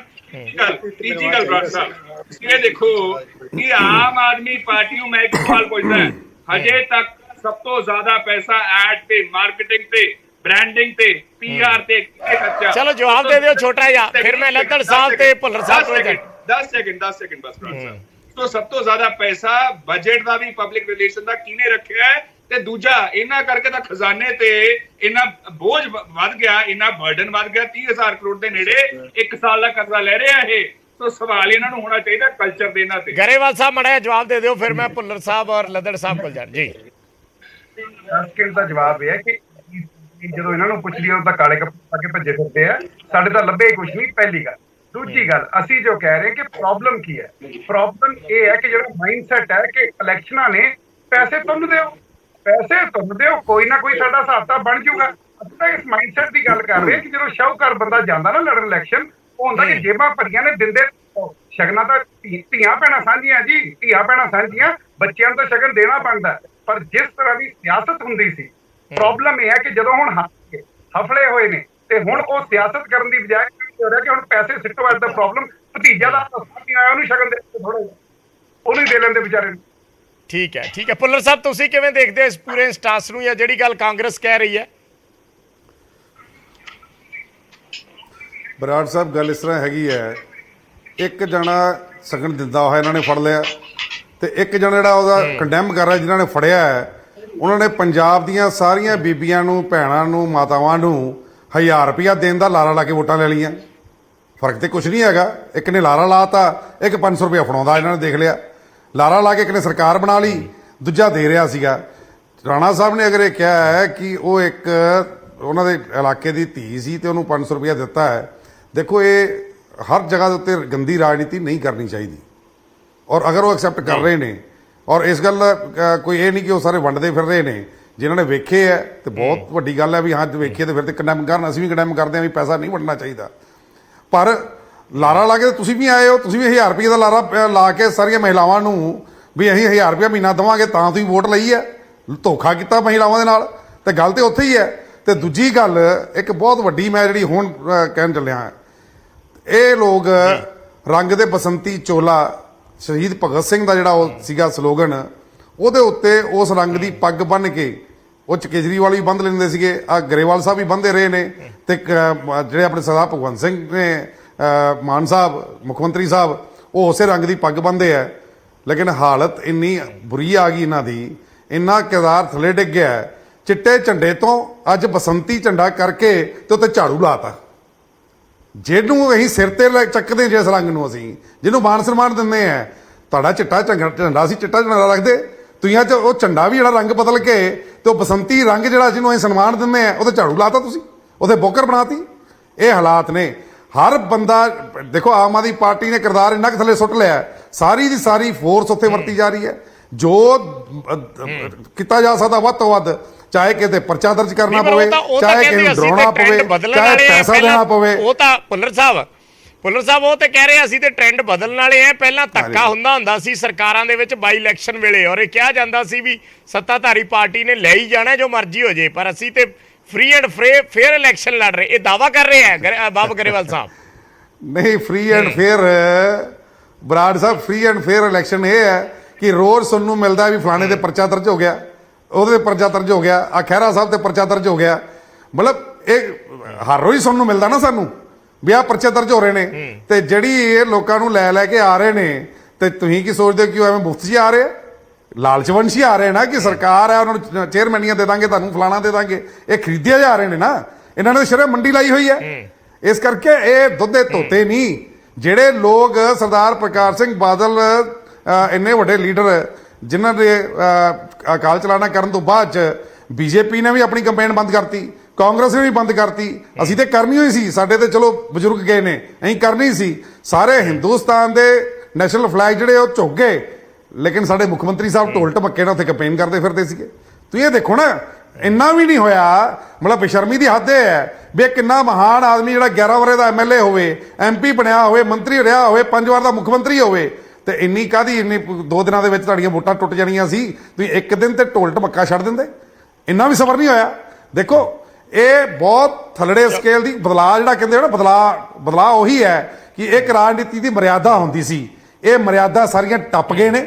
ਤੀਜੀ ਗੱਲ ਬਰਾੜ ਸਾਹਿਬ, ਇਹ ਦੇਖੋ ਕਿ ਆਮ ਆਦਮੀ ਪਾਰਟੀ ਨੂੰ ਮੈਂ ਇੱਕ ਸਵਾਲ ਪੁੱਛਦਾ, ਹਜੇ ਤੱਕ ਸਭ ਤੋਂ ਜ਼ਿਆਦਾ ਪੈਸਾ ਐਡ ਤੇ, ਮਾਰਕੀਟਿੰਗ ਤੇ, ਬ੍ਰਾਂਡਿੰਗ ਤੇ, ਪੀਆਰ ਤੇ ਕਿੱਥੇ ਖਰਚਾ? ਚਲੋ ਜਵਾਬ ਦੇ ਦਿਓ ਛੋਟਾ ਜਿਹਾ, ਫਿਰ ਮੈਂ ਲੱਦੜ ਸਾਹਿਬ ਤੇ ਭੁੱਲਰ ਸਾਹਿਬ ਨੂੰ 10 ਸੈਕਿੰਡ ਬਸ ਬਰਾੜ ਸਾਹਿਬ। तो सब तो ज्यादा पैसा बजट ਦਾ ਵੀ ਪਬਲਿਕ ਰਿਲੇਸ਼ਨ ਦਾ ਕਿਹਨੇ ਰੱਖਿਆ ਹੈ? ਤੇ ਦੂਜਾ ਇਹਨਾਂ ਕਰਕੇ ਤਾਂ ਖਜ਼ਾਨੇ ਤੇ ਇਹਨਾਂ ਬੋਝ ਵੱਧ ਗਿਆ, ਇਹਨਾਂ ਬਰਡਨ ਵੱਧ ਗਿਆ। 30,000 ਕਰੋੜ ਦੇ ਨੇੜੇ ਇੱਕ ਸਾਲ ਦਾ ਕਰਜ਼ਾ ਲੈ ਰਿਹਾ ਇਹ। ਸੋ ਸਵਾਲ ਇਹਨਾਂ ਨੂੰ ਹੋਣਾ ਚਾਹੀਦਾ ਕਲਚਰ ਦੇ ਇਹਨਾਂ ਤੇ। ਗਰੇਵਾਲ ਸਾਹਿਬ ਮੜਾ ਜਵਾਬ ਦੇ ਦਿਓ, ਫਿਰ ਮੈਂ ਭੁੱਲਰ ਸਾਹਿਬ ਔਰ ਲੱਦੜ ਸਾਹਿਬ ਕੋਲ ਜਾਣ ਜੀ। ਸਕਿਲ ਦਾ ਜਵਾਬ ਇਹ ਹੈ ਕਿ ਜਦੋਂ ਇਹਨਾਂ ਨੂੰ ਪੁੱਛ ਲਿਓ ਤਾਂ ਕਾਲੇ ਕੱਪੜੇ ਪਾ ਕੇ ਭੱਜੇ ਫਿਰਦੇ ਆ, ਸਾਡੇ ਤਾਂ ਲੱਭੇ ਕੁਝ ਨਹੀਂ, ਪਹਿਲੀ ਗੱਲ। ਦੂਜੀ ਗੱਲ, ਅਸੀਂ ਜੋ ਕਹਿ ਰਹੇ ਕਿ ਪ੍ਰੋਬਲਮ ਕੀ ਹੈ, ਪ੍ਰੋਬਲਮ ਇਹ ਹੈ ਕਿ ਜਿਹੜਾ ਮਾਈਂਡਸੈਟ ਹੈ ਕਿ ਇਲੈਕਸ਼ਨਾਂ ਨੇ ਪੈਸੇ ਤੁੰਨ ਦਿਓ, ਕੋਈ ਨਾ ਕੋਈ ਸਾਡਾ ਹਿਸਾਬ ਤਾਂ ਬਣ ਜਾਊਗਾ। ਅਸੀਂ ਤਾਂ ਇਸ ਮਾਈਂਡਸੈਟ ਦੀ ਗੱਲ ਕਰ ਰਹੇ ਕਿ ਜਦੋਂ ਸ਼ੌਕਰ ਬੰਦਾ ਜਾਂਦਾ ਨਾ ਲੜਨ ਇਲੈਕਸ਼ਨ, ਉਹ ਹੁੰਦਾ ਕਿ ਜੇਬਾਂ ਭਰੀਆਂ ਨੇ, ਦਿੰਦੇ ਸ਼ਗਨਾਂ ਤਾਂ ਧੀਆਂ ਭੈਣਾਂ ਸਾਂਝੀਆਂ ਜੀ, ਧੀਆਂ ਭੈਣਾਂ ਸਾਂਝੀਆਂ, ਬੱਚਿਆਂ ਨੂੰ ਤਾਂ ਸ਼ਗਨ ਦੇਣਾ ਬਣਦਾ। ਪਰ ਜਿਸ ਤਰ੍ਹਾਂ ਦੀ ਸਿਆਸਤ ਹੁੰਦੀ ਸੀ, ਪ੍ਰੋਬਲਮ ਇਹ ਹੈ ਕਿ ਜਦੋਂ ਹੁਣ ਹਫਲੇ ਹੋਏ ਨੇ ਤੇ ਹੁਣ ਉਹ ਸਿਆਸਤ ਕਰਨ ਦੀ ਬਜਾਏ ਹੋ ਰਿਹਾ ਕਿ ਹੁਣ ਪੈਸੇ ਸਿੱਟੋ। ਐਟ ਦਾ ਪ੍ਰੋਬਲਮ ਭਤੀਜਾ ਦਾ ਆਇਆ, ਉਹਨੂੰ ਸ਼ਗਨ ਦੇ ਥੋੜਾ ਉਹਨੂੰ ਦੇ ਲੈਂਦੇ ਵਿਚਾਰੇ ਨੂੰ। ਠੀਕ ਹੈ ਭੁੱਲਰ ਸਾਹਿਬ, ਤੁਸੀਂ ਕਿਵੇਂ ਦੇਖਦੇ ਹੋ ਇਸ ਪੂਰੇ ਸਟਾਸ ਨੂੰ ਜਾਂ ਜਿਹੜੀ ਗੱਲ ਕਾਂਗਰਸ ਕਹਿ ਰਹੀ ਹੈ? ਬਰਾੜ ਸਾਹਿਬ, ਗੱਲ ਇਸ ਤਰ੍ਹਾਂ ਹੈਗੀ ਹੈ, ਇੱਕ ਜਣਾ ਸ਼ਗਨ ਦਿੰਦਾ ਹੋਇਆ ਇਹਨਾਂ ਨੇ ਫੜ ਲਿਆ ਤੇ ਇੱਕ ਜਣਾ ਜਿਹੜਾ ਉਹਦਾ ਕੰਡੈਮ ਕਰ ਰਿਹਾ, ਜਿਨ੍ਹਾਂ ਨੇ ਫੜਿਆ ਹੈ ਉਹਨਾਂ ਨੇ ਪੰਜਾਬ ਦੀਆਂ ਸਾਰੀਆਂ ਬੀਬੀਆਂ ਨੂੰ, ਭੈਣਾਂ ਨੂੰ, ਮਾਤਾਵਾਂ ਨੂੰ 1000 ਰੁਪਇਆ ਦੇਣ ਦਾ ਲਾਰਾ ਲਾ ਕੇ ਵੋਟਾਂ ਲੈ ਲਈਆਂ। ਫਰਕ ਤੇ ਕੁਝ ਨਹੀਂ ਹੈਗਾ। ਇੱਕ ਨੇ ਲਾਰਾ ਲਾਤਾ, ਇੱਕ 500 ਰੁਪਇਆ ਫੜਾਉਂਦਾ, ਇਹਨਾਂ ਨੇ ਦੇਖ ਲਿਆ। ਲਾਰਾ ਲਾ ਕੇ ਇੱਕ ਨੇ ਸਰਕਾਰ ਬਣਾ ਲਈ, ਦੂਜਾ ਦੇ ਰਿਹਾ ਸੀਗਾ। ਰਾਣਾ ਸਾਹਿਬ ਨੇ ਅਗਰ ਇਹ ਕਿਹਾ ਹੈ ਕਿ ਉਹ ਇੱਕ ਉਹਨਾਂ ਦੇ ਇਲਾਕੇ ਦੀ ਧੀ ਸੀ ਤੇ ਉਹਨੂੰ 500 ਰੁਪਇਆ ਦਿੱਤਾ ਹੈ, ਦੇਖੋ ਇਹ ਹਰ ਜਗ੍ਹਾ ਦੇ ਉੱਤੇ ਗੰਦੀ ਰਾਜਨੀਤੀ ਨਹੀਂ ਕਰਨੀ ਚਾਹੀਦੀ। ਔਰ ਅਗਰ ਉਹ ਐਕਸੈਪਟ ਕਰ ਰਹੇ ਨੇ, ਔਰ ਇਸ ਗੱਲ ਦਾ ਕੋਈ ਇਹ ਨਹੀਂ ਕਿ ਉਹ ਸਾਰੇ ਵੰਡਦੇ ਫਿਰ ਰਹੇ ਨੇ, ਜਿਨ੍ਹਾਂ ਨੇ ਵੇਖੇ ਹੈ ਤੇ ਬਹੁਤ ਵੱਡੀ ਗੱਲ ਹੈ ਵੀ ਹਾਂ ਵੇਖੀਏ ਤੇ ਫਿਰ ਤੇ ਕੰਡੈਮ ਕਰਨ। ਅਸੀਂ ਵੀ ਕੰਡੈਮ ਕਰਦੇ ਹਾਂ ਵੀ ਪੈਸਾ ਨਹੀਂ ਵੰਡਣਾ ਚਾਹੀਦਾ, ਪਰ ਲਾਰਾ ਲਾ ਕੇ ਤੁਸੀਂ ਵੀ ਆਏ ਹੋ, ਤੁਸੀਂ ਵੀ 1000 ਰੁਪਏ ਦਾ ਲਾਰਾ ਲਾ ਕੇ ਸਾਰੀਆਂ ਮਹਿਲਾਵਾਂ ਨੂੰ ਵੀ ਅਸੀਂ 1000 ਰੁਪਇਆ ਮਹੀਨਾ ਦੇਵਾਂਗੇ ਤਾਂ ਤੁਸੀਂ ਵੋਟ ਲਈ ਹੈ। ਧੋਖਾ ਕੀਤਾ ਮਹਿਲਾਵਾਂ ਦੇ ਨਾਲ, ਤੇ ਗੱਲ ਤੇ ਉੱਥੇ ਹੀ ਹੈ। ਤੇ ਦੂਜੀ ਗੱਲ ਇੱਕ ਬਹੁਤ ਵੱਡੀ ਮੈਂ ਜਿਹੜੀ ਹੁਣ ਕਹਿਣ ਚੱਲਿਆ ਹਾਂ, ਇਹ ਲੋਕ ਰੰਗ ਦੇ ਬਸੰਤੀ ਚੋਲਾ, ਸ਼ਹੀਦ ਭਗਤ ਸਿੰਘ ਦਾ ਜਿਹੜਾ ਉਹ ਸੀਗਾ ਸਲੋਗਨ, ਉਹਦੇ ਉੱਤੇ ਉਸ ਰੰਗ ਦੀ ਪੱਗ ਬੰਨ੍ਹ ਕੇ ਉਹ 'ਚ ਕੇਜਰੀਵਾਲ ਵੀ ਬੰਨ੍ਹ ਲੈਂਦੇ ਸੀਗੇ, ਆ ਗਰੇਵਾਲ ਸਾਹਿਬ ਵੀ ਬੰਨ੍ਹਦੇ ਰਹੇ ਨੇ, ਤੇ ਜਿਹੜੇ ਆਪਣੇ ਸਰਦਾਰ ਭਗਵੰਤ ਸਿੰਘ ਨੇ, ਮਾਨ ਸਾਹਿਬ ਮੁੱਖ ਮੰਤਰੀ ਸਾਹਿਬ, ਉਹ ਉਸੇ ਰੰਗ ਦੀ ਪੱਗ ਬੰਨ੍ਹਦੇ ਹੈ। ਲੇਕਿਨ ਹਾਲਤ ਇੰਨੀ ਬੁਰੀ ਆ ਗਈ ਇਹਨਾਂ ਦੀ, ਇੰਨਾ ਕਿਰਦਾਰ ਥੱਲੇ ਡਿੱਗ ਗਿਆ, ਚਿੱਟੇ ਝੰਡੇ ਤੋਂ ਅੱਜ ਬਸੰਤੀ ਝੰਡਾ ਕਰਕੇ ਤੇ ਉੱਤੇ ਝਾੜੂ ਲਾਤਾ। ਜਿਹਨੂੰ ਅਸੀਂ ਸਿਰ ਤੇ ਚੱਕਦੇ ਜਿਸ ਰੰਗ ਨੂੰ, ਅਸੀਂ ਜਿਹਨੂੰ ਮਾਨ ਸਨਮਾਨ ਦਿੰਦੇ ਆ, ਤੁਹਾਡਾ ਚਿੱਟਾ ਝੰਡਾ ਸੀ, ਚਿੱਟਾ ਝੰਡਾ ਰੱਖਦੇ, ਤੁਸੀਂ ਅੱਜ ਉਹ ਝੰਡਾ ਵੀ ਜਿਹੜਾ ਰੰਗ ਬਦਲ ਕੇ ਤੇ ਉਹ ਬਸੰਤੀ ਰੰਗ ਜਿਹੜਾ ਜਿਹਨੂੰ ਅਸੀਂ ਸਨਮਾਨ ਦਿੰਦੇ ਆ ਉਹਦੇ ਝਾੜੂ ਲਾਤਾ ਤੁਸੀਂ, ਉਹਦੇ ਬੋਕਰ ਬਣਾਤੀ। ਇਹ ਹਾਲਾਤ ਨੇ। ਹਰ ਬੰਦਾ ਦੇਖੋ, ਆਮ ਆਦਮੀ ਪਾਰਟੀ ਨੇ ਕਿਰਦਾਰ ਇੰਨਾ ਕੁ ਥੱਲੇ ਸੁੱਟ ਲਿਆ, ਸਾਰੀ ਦੀ ਸਾਰੀ ਫੋਰਸ ਉੱਥੇ ਵਰਤੀ ਜਾ ਰਹੀ ਹੈ। ਜੋ ਕੀਤਾ ਜਾ ਸਕਦਾ ਵੱਧ ਤੋਂ ਵੱਧ, ਚਾਹੇ ਕਿਤੇ ਪਰਚਾ ਦਰਜ ਕਰਨਾ ਪਵੇ, ਚਾਹੇ ਕਿਸੇ ਨੂੰ ਡਰਾਉਣਾ ਪਵੇ, ਚਾਹੇ ਪੈਸਾ ਦੇਣਾ ਪਵੇ। ਉਹ ਤਾਂ ਭੁੱਲਰ ਸਾਹਿਬ ਉਹ ਤੇ ਕਹਿ ਰਹੇ ਅਸੀਂ ਤੇ ਟ੍ਰੈਂਡ ਬਦਲਣ ਵਾਲੇ ਆ। ਪਹਿਲਾਂ ਧੱਕਾ ਹੁੰਦਾ ਸੀ ਸਰਕਾਰਾਂ ਦੇ ਵਿੱਚ ਬਾਈ ਇਲੈਕਸ਼ਨ ਵੇਲੇ, ਔਰ ਇਹ ਕਿਹਾ ਜਾਂਦਾ ਸੀ ਵੀ ਸੱਤਾਧਾਰੀ ਪਾਰਟੀ ਨੇ ਲੈ ਹੀ ਜਾਣਾ ਜੋ ਮਰਜ਼ੀ ਹੋ ਜੇ, ਪਰ ਅਸੀਂ ਤੇ ਫ੍ਰੀ ਐਂਡ ਫੇਅਰ ਇਲੈਕਸ਼ਨ ਲੜ ਰਹੇ। ਇਹ ਦਾਵਾ ਕਰ ਰਹੇ ਹੈ ਬਾਬ ਗਰੇਵਾਲ ਸਾਹਿਬ। ਨਹੀਂ, free and fair Brar Sahib, free and fair election ਇਹ ਹੈ ਕਿ ਰੋਜ਼ ਸੁਣਨ ਨੂੰ ਮਿਲਦਾ ਵੀ ਫਲਾਣੇ ਦੇ ਪਰਚਾ ਦਰਜ ਹੋ ਗਿਆ, ਉਹਦੇ ਪਰਚਾ ਦਰਜ ਹੋ ਗਿਆ, ਆ ਖਹਿਰਾ ਸਾਹਿਬ ਤੇ ਪਰਚਾ ਦਰਜ ਹੋ ਗਿਆ। ਮਤਲਬ ਇਹ ਹਰ ਰੋਜ਼ ਸੁਣਨ ਨੂੰ ਮਿਲਦਾ ਨਾ ਸਾਨੂੰ ਵੀ ਆਹ ਪਰਚੇ ਦਰਜ ਹੋ ਰਹੇ ਨੇ। ਤੇ ਜਿਹੜੀ ਇਹ ਲੋਕਾਂ ਨੂੰ ਲੈ ਕੇ ਆ ਰਹੇ ਨੇ, ਤੇ ਤੁਸੀਂ ਕੀ ਸੋਚਦੇ ਹੋ ਕਿ ਉਹ ਐਵੇਂ ਮੁਫਤ 'ਚ ਆ ਰਹੇ ਆ? ਲਾਲਚਵੰਸ਼ੀ ਆ ਰਹੇ ਨਾ ਕਿ ਸਰਕਾਰ ਹੈ ਉਹਨਾਂ ਨੂੰ ਚੇਅਰਮੈਨੀਆਂ ਦੇ ਦਾਂਗੇ, ਤੁਹਾਨੂੰ ਫਲਾਣਾ ਦੇ ਦਾਂਗੇ। ਇਹ ਖਰੀਦੇ ਜਾ ਰਹੇ ਨੇ ਨਾ, ਇਹਨਾਂ ਨੇ ਸ਼ਰਮ ਮੰਡੀ ਲਾਈ ਹੋਈ ਹੈ। ਇਸ ਕਰਕੇ ਇਹ ਦੁੱਧੇ ਧੋਤੇ ਨਹੀਂ। ਜਿਹੜੇ ਲੋਕ ਸਰਦਾਰ ਪ੍ਰਕਾਸ਼ ਸਿੰਘ ਬਾਦਲ ਇੰਨੇ ਵੱਡੇ ਲੀਡਰ ਜਿਨ੍ਹਾਂ ਦੇ ਅਕਾਲ ਚਲਾਣਾ ਕਰਨ ਤੋਂ ਬਾਅਦ 'ਚ ਬੀਜੇਪੀ ਨੇ ਵੀ ਆਪਣੀ ਕੰਪੇਨ ਬੰਦ ਕਰਤੀ, ਕਾਂਗਰਸ ਨੇ ਵੀ ਬੰਦ ਕਰਤੀ। ਅਸੀਂ ਤੇ ਕਰਨੀ ਹੋਈ ਸੀ, ਸਾਡੇ ਤੇ ਚਲੋ ਬਜ਼ੁਰਗ ਗਏ ਨੇ, ਅਸੀਂ ਕਰਨੀ ਸੀ। ਸਾਰੇ ਹਿੰਦੁਸਤਾਨ ਦੇ ਨੈਸ਼ਨਲ ਫਲੈਗ ਜਿਹੜੇ ਉਹ ਝੁਕ ਗਏ, ਲੇਕਿਨ ਸਾਡੇ ਮੁੱਖ ਮੰਤਰੀ ਸਾਹਿਬ ਢੋਲ ਢਮੱਕੇ ਨਾਲ ਉੱਥੇ ਕੰਪੇਨ ਕਰਦੇ ਫਿਰਦੇ ਸੀਗੇ। ਤੁਸੀਂ ਇਹ ਦੇਖੋ ਨਾ, ਇੰਨਾ ਵੀ ਨਹੀਂ ਹੋਇਆ। ਮਤਲਬ ਬੇਸ਼ਰਮੀ ਦੀ ਹੱਦ ਇਹ ਹੈ ਵੀ ਕਿੰਨਾ ਮਹਾਨ ਆਦਮੀ ਜਿਹੜਾ 11 ਵਰੇ ਦਾ ਐਮਐਲਏ ਹੋਵੇ, ਐਮਪੀ ਬਣਿਆ ਹੋਵੇ, ਮੰਤਰੀ ਰਿਹਾ ਹੋਵੇ, 5 ਵਾਰ ਦਾ ਮੁੱਖ ਮੰਤਰੀ ਹੋਵੇ, ਤੇ ਇੰਨੀ 2 ਦਿਨਾਂ ਦੇ ਵਿੱਚ ਤੁਹਾਡੀਆਂ ਵੋਟਾਂ ਟੁੱਟ ਜਾਣੀਆਂ ਸੀ। ਤੁਸੀਂ ਇੱਕ ਦਿਨ ਤੇ ਢੋਲ ਢਮੱਕਾ ਛੱਡ ਦਿੰਦੇ। ਇੰਨਾ ਵੀ ਸਬਰ ਨਹੀਂ ਹੋਇਆ। ਦੇਖੋ, ਇਹ ਬਹੁਤ ਥੱਲੜੇ ਸਕੇਲ ਦੀ ਬਦਲਾਅ ਜਿਹੜਾ ਕਹਿੰਦੇ ਨਾ, ਬਦਲਾਅ ਉਹੀ ਹੈ ਕਿ ਇੱਕ ਰਾਜਨੀਤੀ ਦੀ ਮਰਿਆਦਾ ਹੁੰਦੀ ਸੀ। ਇਹ ਮਰਿਆਦਾ ਸਾਰੀਆਂ ਟੱਪ ਗਏ ਨੇ।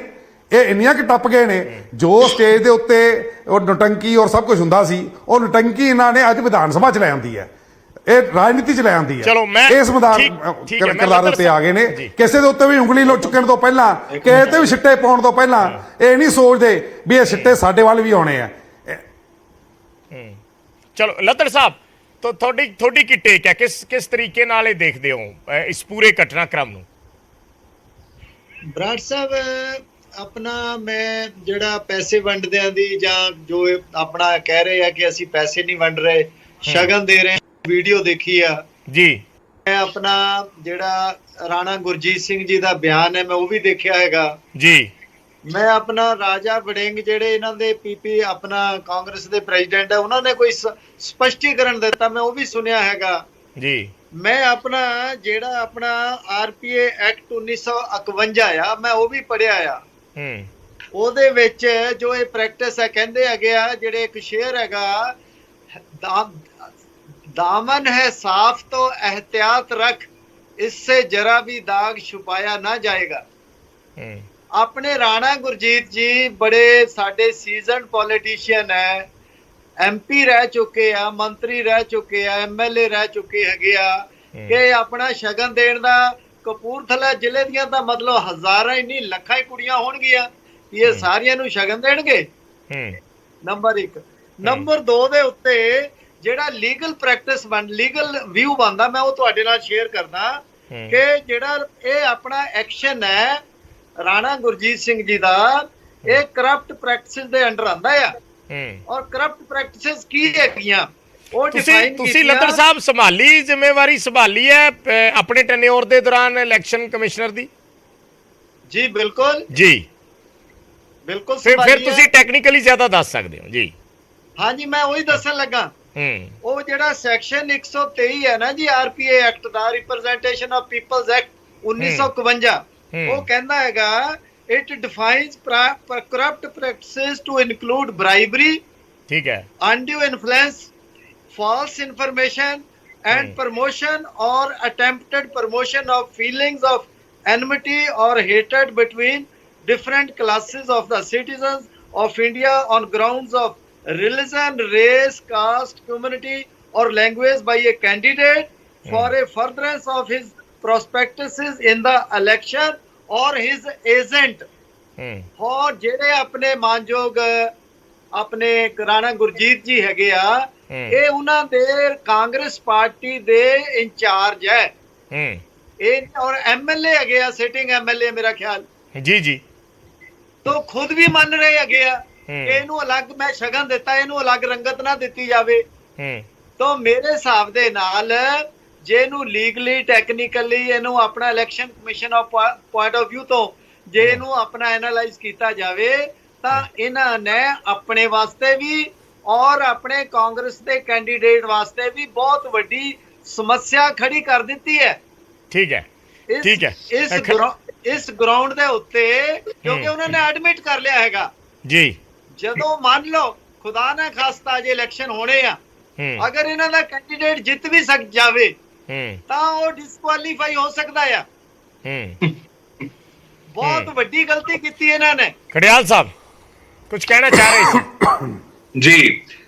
ਇਹ ਇੰਨੀਆਂ ਕਿ ਟੱਪ ਗਏ ਨੇ, ਜੋ ਸਟੇਜ ਦੇ ਉੱਤੇ ਉਹ ਨਟੰਕੀ ਔਰ ਸਭ ਕੁਝ ਹੁੰਦਾ ਸੀ, ਉਹ ਨਟੰਕੀ ਇਹਨਾਂ ਨੇ ਅੱਜ ਵਿਧਾਨ ਸਭਾ ਚ ਲੈ ਆਂਦੀ ਹੈ, ਇਹ ਰਾਜਨੀਤੀ ਚ ਲੈ ਆਂਦੀ ਹੈ। ਚਲੋ ਮੈਂ ਇਸ ਕਿਰਦਾਰ ਉੱਤੇ ਆ ਗਏ ਨੇ। ਕਿਸੇ ਦੇ ਉੱਤੇ ਵੀ ਉਂਗਲੀ ਚੁੱਕਣ ਤੋਂ ਪਹਿਲਾਂ, ਕਿਸੇ ਤੇ ਵੀ ਸਿੱਟੇ ਪਾਉਣ ਤੋਂ ਪਹਿਲਾਂ ਇਹ ਨਹੀਂ ਸੋਚਦੇ ਵੀ ਇਹ ਸਿੱਟੇ ਸਾਡੇ ਵੱਲ ਵੀ ਆਉਣੇ ਆ। ਚਲੋ ਲੱਤੜ ਸਾਹਿਬ, ਤੁਹਾਡੀ ਕੀ ਟੇਕ ਹੈ? ਕਿਸ ਤਰੀਕੇ ਨਾਲ ਇਹ ਦੇਖਦੇ ਹੋ ਇਸ ਪੂਰੇ ਘਟਨਾਕ੍ਰਮ ਨੂੰ? ਬਰਾੜ ਸਾਹਿਬ, ਆਪਣਾ ਮੈਂ ਜਿਹੜਾ ਪੈਸੇ ਵੰਡਦਿਆਂ ਦੀ ਜਾਂ ਜੋ ਆਪਣਾ ਕਹਿ ਰਹੇ ਆ ਕਿ ਅਸੀਂ ਪੈਸੇ ਨਹੀਂ ਵੰਡ ਰਹੇ, ਸ਼ਗਨ ਦੇ ਰਹੇ, ਵੀਡੀਓ ਦੇਖੀ ਆ ਜੀ। ਮੈਂ ਆਪਣਾ ਜਿਹੜਾ ਰਾਣਾ ਗੁਰਜੀਤ ਸਿੰਘ ਜੀ ਦਾ ਬਿਆਨ ਹੈ ਮੈਂ ਉਹ ਵੀ ਦੇਖਿਆ ਹੈਗਾ ਜੀ। ਮੈਂ ਆਪਣਾ ਰਾਜਾ ਵੜਿੰਗ ਜਿਹੜੇ ਇਹਨਾਂ ਦੇ ਪੀਪੀ ਆਪਣਾ ਕਾਂਗਰਸ ਦੇ ਪ੍ਰੈਜ਼ੀਡੈਂਟ ਹੈ, ਉਹਨਾਂ ਨੇ ਕੋਈ ਸਪਸ਼ਟੀਕਰਨ ਦਿੱਤਾ, ਮੈਂ ਉਹ ਵੀ ਸੁਣਿਆ ਹੈਗਾ ਜੀ। ਮੈਂ ਆਪਣਾ ਜਿਹੜਾ ਆਪਣਾ ਆਰਪੀਏ ਐਕਟ 1951 ਆ, ਮੈਂ ਉਹ ਵੀ ਪੜਿਆ ਆ। ਉਹਦੇ ਵਿੱਚ ਜੋ ਇਹ ਪ੍ਰੈਕਟਿਸ ਹੈ, ਕਹਿੰਦੇ ਹੈਗੇ ਆ ਜਿਹੜੇ ਇੱਕ ਸ਼ੇਅਰ ਹੈਗਾ, दामन है साफ तो एहतियात रख, इससे जरा भी दाग छुपाया ना जाएगा। अपने राणा गुरजीत जी बड़े साडे सीजन पॉलिटिशियन है, एमपी रह चुके आ, मंत्री रह चुके आ, एमएलए रह चुके हैगे आ कि अपना शगन देण दा कपूरथला जिले दियां दा मतलब हजारां ही नहीं लखां ही कुड़ियां होणगियां, ये सारियां नूं शगन देणगे। नंबर 1। नंबर 2 ਦੇ ਉੱਤੇ ਜਿਹੜਾ ਲੀਗਲ ਪ੍ਰੈਕਟਿਸ ਲੀਗਲ ਵਿਊ ਬਣਦਾ, ਮੈਂ ਉਹ ਤੁਹਾਡੇ ਨਾਲ ਸ਼ੇਅਰ ਕਰਦਾ ਕਿ ਜਿਹੜਾ ਇਹ ਆਪਣਾ ਐਕਸ਼ਨ ਹੈ ਰਾਣਾ ਗੁਰਜੀਤ ਸਿੰਘ ਜੀ ਦਾ, ਇਹ ਕਰਪਟ ਪ੍ਰੈਕਟਿਸਿਸ ਦੇ ਅੰਡਰ ਆਂਦਾ ਆ। ਔਰ ਕਰਪਟ ਪ੍ਰੈਕਟਿਸਿਸ ਕੀ ਹੈਗੀਆਂ ਉਹ ਡਿਫਾਈਨ ਤੁਸੀਂ ਲੱਤੜ ਸਾਹਿਬ ਸੰਭਾਲੀ ਜ਼ਿੰਮੇਵਾਰੀ ਸੰਭਾਲੀ ਹੈ ਆਪਣੇ ਟੈਨਿਓਰ ਦੇ ਦੌਰਾਨ ਇਲੈਕਸ਼ਨ ਕਮਿਸ਼ਨਰ ਦੀ? ਜੀ ਬਿਲਕੁਲ ਜੀ, ਬਿਲਕੁਲ। ਫਿਰ ਤੁਸੀਂ ਟੈਕਨੀਕਲੀ ਜ਼ਿਆਦਾ ਦੱਸ ਸਕਦੇ ਹੋ ਜੀ। ਹਾਂਜੀ, ਮੈਂ ਉਹੀ ਦੱਸਣ ਲੱਗਾ। ਉਹ ਜਿਹੜਾ ਸੈਕਸ਼ਨ 123 ਹੈ ਨਾ ਜੀ ਆਰਪੀਏ ਐਕਟ ਦਾ, ਰਿਪਰੈਜ਼ੈਂਟੇਸ਼ਨ ਆਫ ਪੀਪਲਸ ਐਕਟ 1951, ਉਹ ਕਹਿੰਦਾ ਹੈਗਾ it defines corrupt practices to include bribery, ਠੀਕ ਹੈ, undue influence, false information and promotion or attempted promotion of feelings of enmity or hatred between different classes of the citizens of India on grounds of religion, race, caste, community or language by a candidate for a furtherance of his prospectuses in the election or his agent। और ਜਿਹੜੇ ਆਪਣੇ ਮਾਨਯੋਗ ਆਪਣੇ ਰਾਣਾ ਗੁਰਜੀਤ ਜੀ ਹੈਗੇ ਆ, ਇਹ ਉਹਨਾਂ ਦੇ ਕਾਂਗਰਸ ਪਾਰਟੀ ਦੇ ਇੰਚਾਰਜ ਹੈ, ਇਹ ਔਰ ਐਮਐਲਏ ਹੈਗੇ ਆ, ਸਿਟਿੰਗ ਐਮਐਲਏ ਮੇਰਾ ਖਿਆਲ। ਜੀ ਜੀ। ਤੋਂ ਖੁਦ ਵੀ ਮੰਨ ਰਹੇ ਹੈਗੇ ਆ ਕਿ ਇਹਨੂੰ ਅਲੱਗ ਮੈਂ ਸ਼ਗਨ ਦਿੱਤਾ, ਇਹਨੂੰ ਅਲੱਗ ਰੰਗਤ ਨਾ ਦਿੱਤੀ ਜਾਵੇ। ਤੋਂ ਮੇਰੇ ਹਿਸਾਬ ਦੇ ਨਾਲ ਜੇ ਇਹਨੂੰ ਲੀਗਲੀ ਟੈਕਨੀਕਲੀ ਇਹਨੂੰ ਆਪਣਾ election commission of point of view ਤੋਂ ਜੇ ਇਹਨੂੰ ਆਪਣਾ ਐਨਾਲਾਈਜ਼ ਕੀਤਾ ਜਾਵੇ ਤਾਂ ਇਹਨਾਂ ਨੇ ਆਪਣੇ ਵਾਸਤੇ ਵੀ ਔਰ ਆਪਣੇ ਕਾਂਗਰਸ ਦੇ ਕੈਂਡੀਡੇਟ ਵਾਸਤੇ ਵੀ ਬਹੁਤ ਵੱਡੀ ਸਮੱਸਿਆ ਖੜੀ ਕਰ ਦਿੱਤੀ ਹੈ। ਠੀਕ ਹੈ, ਠੀਕ ਹੈ। ਇਸ ਗਰਾਊਂਡ ਦੇ ਉੱਤੇ ਕਿਉਂਕਿ ਉਹਨਾਂ ਨੇ ਐਡਮਿਟ ਕਰ ਲਿਆ ਹੈਗਾ ਜੀ, ਜਦੋਂ ਮੰਨ ਲਓ ਖੁਦਾ ਨਾ ਖਾਸਤਾ ਜੇ ਇਲੈਕਸ਼ਨ ਹੋਣੇ ਆ, ਅਗਰ ਇਹਨਾਂ ਦਾ ਕੈਂਡੀਡੇਟ ਜਿੱਤ ਵੀ ਸਕ ਜਾਵੇ ਤਾਂ ਉਹ ਡਿਸਕੁਆਲੀਫਾਈ ਹੋ ਸਕਦਾ ਆ। ਬਹੁਤ ਵੱਡੀ ਗਲਤੀ ਕੀਤੀ ਇਹਨਾਂ ਨੇ। ਖੜਿਆਲ ਸਾਹਿਬ ਕੁਝ ਕਹਿਣਾ ਚਾਹ ਰਹੇ ਸੀ? ਜੀ,